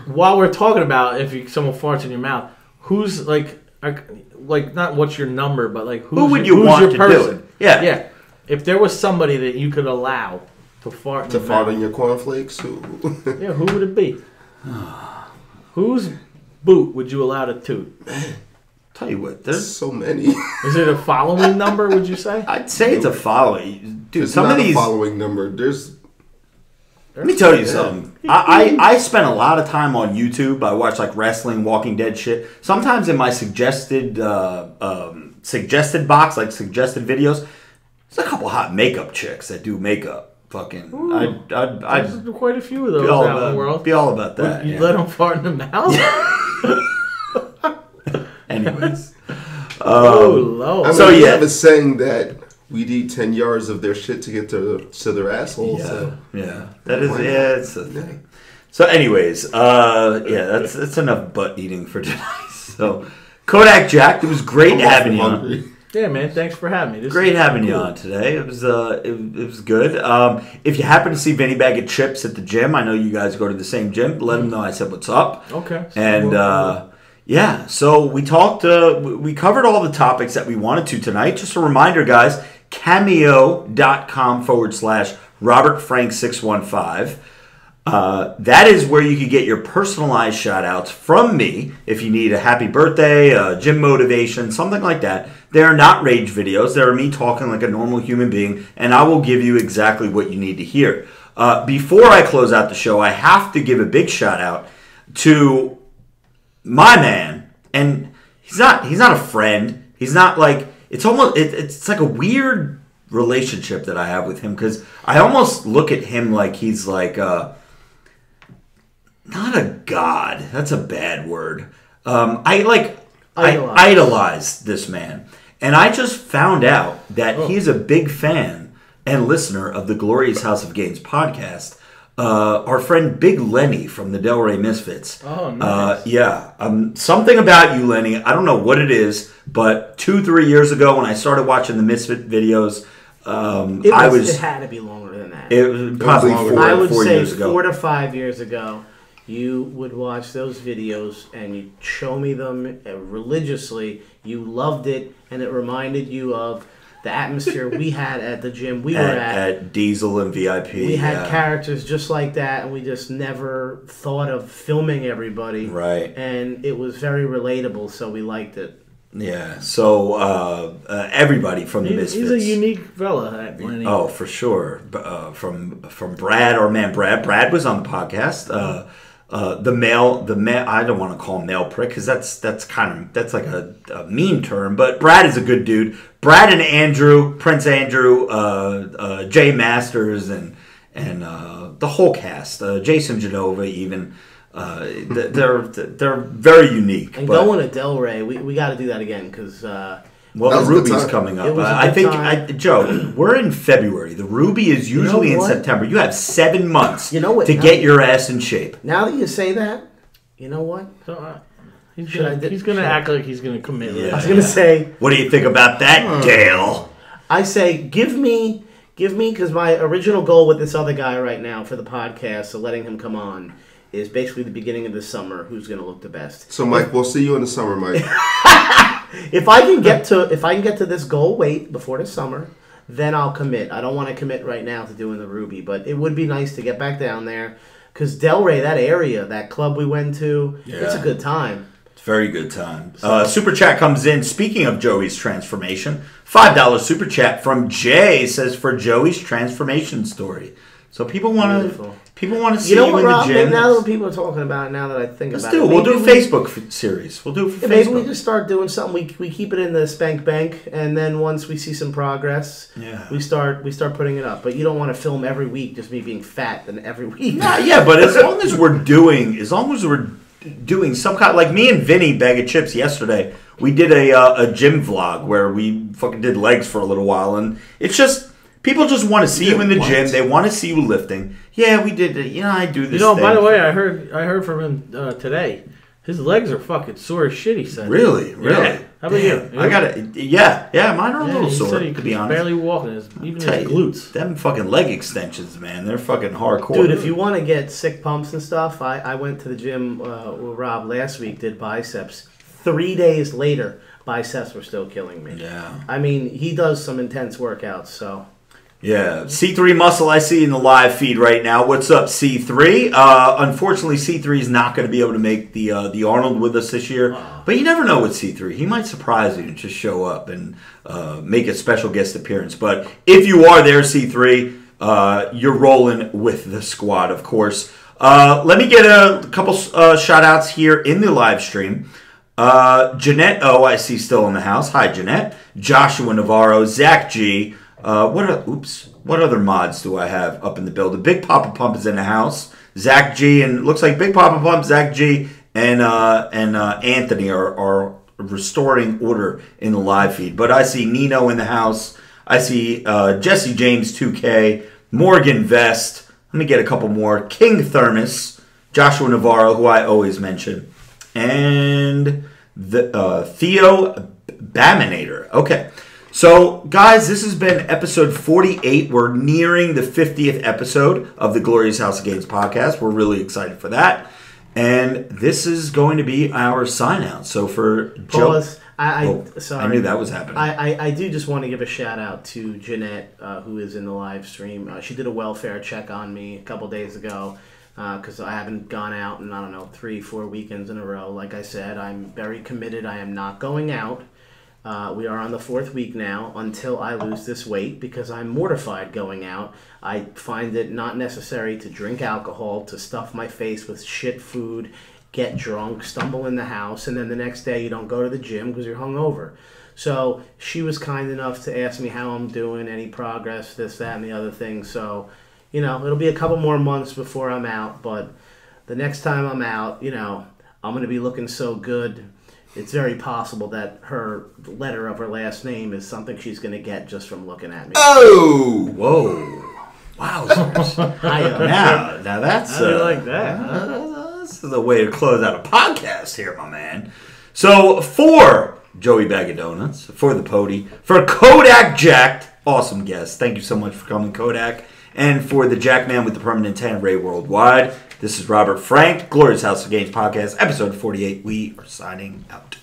while we're talking about if someone farts in your mouth, who's like not what's your number, but like who would who's you want your to person? do it? Yeah. Yeah. If there was somebody that you could allow to fart in To your fart mouth, on your cornflakes? yeah, who would it be? Whose boot would you allow to toot? Tell you what, There's there's so many. Is it a following number, would you say? I'd say it's a following. Dude, It's some not of these. a following number. There's Let me tell you something. I spent a lot of time on YouTube. I watch like wrestling, Walking Dead shit. Sometimes in my suggested box, like suggested videos, there's a couple hot makeup chicks that do makeup. Fucking, There's quite a few of be those all out in the about, world. be all about that. You yeah. let them fart in the mouth? Anyways, Oh, Lord. I mean, So, we yeah. have a saying that we'd eat 10 yards of their shit to get to their asshole. yeah, So. yeah, that is it's a thing. So, anyways, that's enough butt eating for tonight. So, Kodak Jack, it was great having you on. Hungry. Yeah, man. Thanks for having me. This Great is having you cool. on today. It was good. If you happen to see Vinny Bag of Chips at the gym, I know you guys go to the same gym. Let him know I said what's up. Okay. And yeah, so we talked. We covered all the topics that we wanted to tonight. Just a reminder, guys. Cameo.com/RobertFrank615. That is where you can get your personalized shout outs from me if you need a happy birthday, gym motivation, something like that. They are not rage videos. They are me talking like a normal human being, and I will give you exactly what you need to hear. Before I close out the show, I have to give a big shout out to my man, and he's not a friend. He's not like, it's almost, it's like a weird relationship that I have with him, because I almost look at him like he's like not a god. That's a bad word. I idolize this man, and I just found out that he's a big fan and listener of the Glorious House of Gainz podcast. Our friend Big Lenny from the Delray Misfits. Oh, nice. Yeah. Something about you, Lenny. I don't know what it is, but 2-3 years ago when I started watching the Misfit videos, It had to be longer than that. It was probably longer. four years ago. 4 to 5 years ago. You would watch those videos and you'd show me them religiously. You loved it, and it reminded you of the atmosphere we had at the gym we were at Diesel and VIP. We had characters just like that, and we just never thought of filming everybody. Right. And it was very relatable, so we liked it. Yeah. So everybody from the Misfits. He's a unique fella, Lenny. Oh, for sure. From Brad, our man Brad. Brad was on the podcast. The male. I don't want to call him male prick, because that's like a mean term. But Brad is a good dude. Brad and Andrew, Prince Andrew, Jay Masters, and the whole cast. Jason Genova, even. They're very unique. And going to Delray, we got to do that again because. The Ruby's coming up. I think, Joe, we're in February. The Ruby is usually in September. You have 7 months to get your ass in shape. Now that you say that, you know what? He's going to act like he's going to commit. Yeah. I was going to say... What do you think about that, Dale? I say, give me, because my original goal with this other guy right now for the podcast, so letting him come on, is basically the beginning of the summer, who's going to look the best. So, Mike, we'll see you in the summer, Mike. If I can get to this goal weight before the summer, then I'll commit. I don't want to commit right now to doing the Ruby, but it would be nice to get back down there because Delray, that area, that club we went to, it's a good time. It's a very good time. Super chat comes in. Speaking of Joey's transformation, $5 super chat from Jay says for Joey's transformation story. So people want to see you in the gym. Now that people are talking about it, now that I think about it. We'll do a Facebook series. We'll do it for Facebook. Maybe we just start doing something. We keep it in the spank bank, and then once we see some progress, we start putting it up. But you don't want to film every week just me being fat and every week. But as long as we're doing some kind, like me and Vinny Bag of Chips yesterday, we did a gym vlog where we fucking did legs for a little while, and it's just. People just want to see you in the gym. They want to see you lifting. Yeah, we did it. I do this thing. By the way, I heard from him today. His legs are fucking sore as shit, he said. Really? Yeah. How about you? I got it. Yeah, mine are a little sore, to be honest. Barely walking. Even his glutes. Them fucking leg extensions, man. They're fucking hardcore. Dude, if you want to get sick pumps and stuff, I went to the gym with Rob last week, did biceps. 3 days later, biceps were still killing me. Yeah. I mean, he does some intense workouts, so... Yeah, C3 Muscle I see in the live feed right now. What's up, C3? Unfortunately, C3 is not going to be able to make the Arnold with us this year. But you never know with C3. He might surprise you and just show up and make a special guest appearance. But if you are there, C3, you're rolling with the squad, of course. Let me get a couple shout-outs here in the live stream. Jeanette O, I see still in the house. Hi, Jeanette. Joshua Navarro, Zach G. What other mods do I have up in the building? Big Papa Pump is in the house. Zach G and it looks like Big Papa Pump, Zach G, and Anthony are restoring order in the live feed. But I see Nino in the house. I see Jesse James 2K, Morgan Vest. Let me get a couple more. King Thermos, Joshua Navarro, who I always mention, and the Theo Baminator. Okay. So, guys, this has been episode 48. We're nearing the 50th episode of the Glorious House of Gainz podcast. We're really excited for that. And this is going to be our sign-out. So, for Joe... Sorry. I knew that was happening. I do just want to give a shout-out to Jeanette, who is in the live stream. She did a welfare check on me a couple days ago because I haven't gone out in, 3-4 weekends in a row. Like I said, I'm very committed. I am not going out. We are on the 4th week now until I lose this weight because I'm mortified going out. I find it not necessary to drink alcohol, to stuff my face with shit food, get drunk, stumble in the house, and then the next day you don't go to the gym because you're hungover. So she was kind enough to ask me how I'm doing, any progress, this, that, and the other thing. So, it'll be a couple more months before I'm out, but the next time I'm out, I'm going to be looking so good. It's very possible that her letter of her last name is something she's going to get just from looking at me. Oh! Whoa. Wow. Now that's... How do you like that? This is the way to close out a podcast here, my man. So, for Joey Bag of Donuts, for the Pody, for Kodak Jacked, awesome guest. Thank you so much for coming, Kodak. And for the Jackman with the permanent tan, Ray Worldwide, this is Robert Frank, Glorious House of Gainz podcast, episode 48. We are signing out.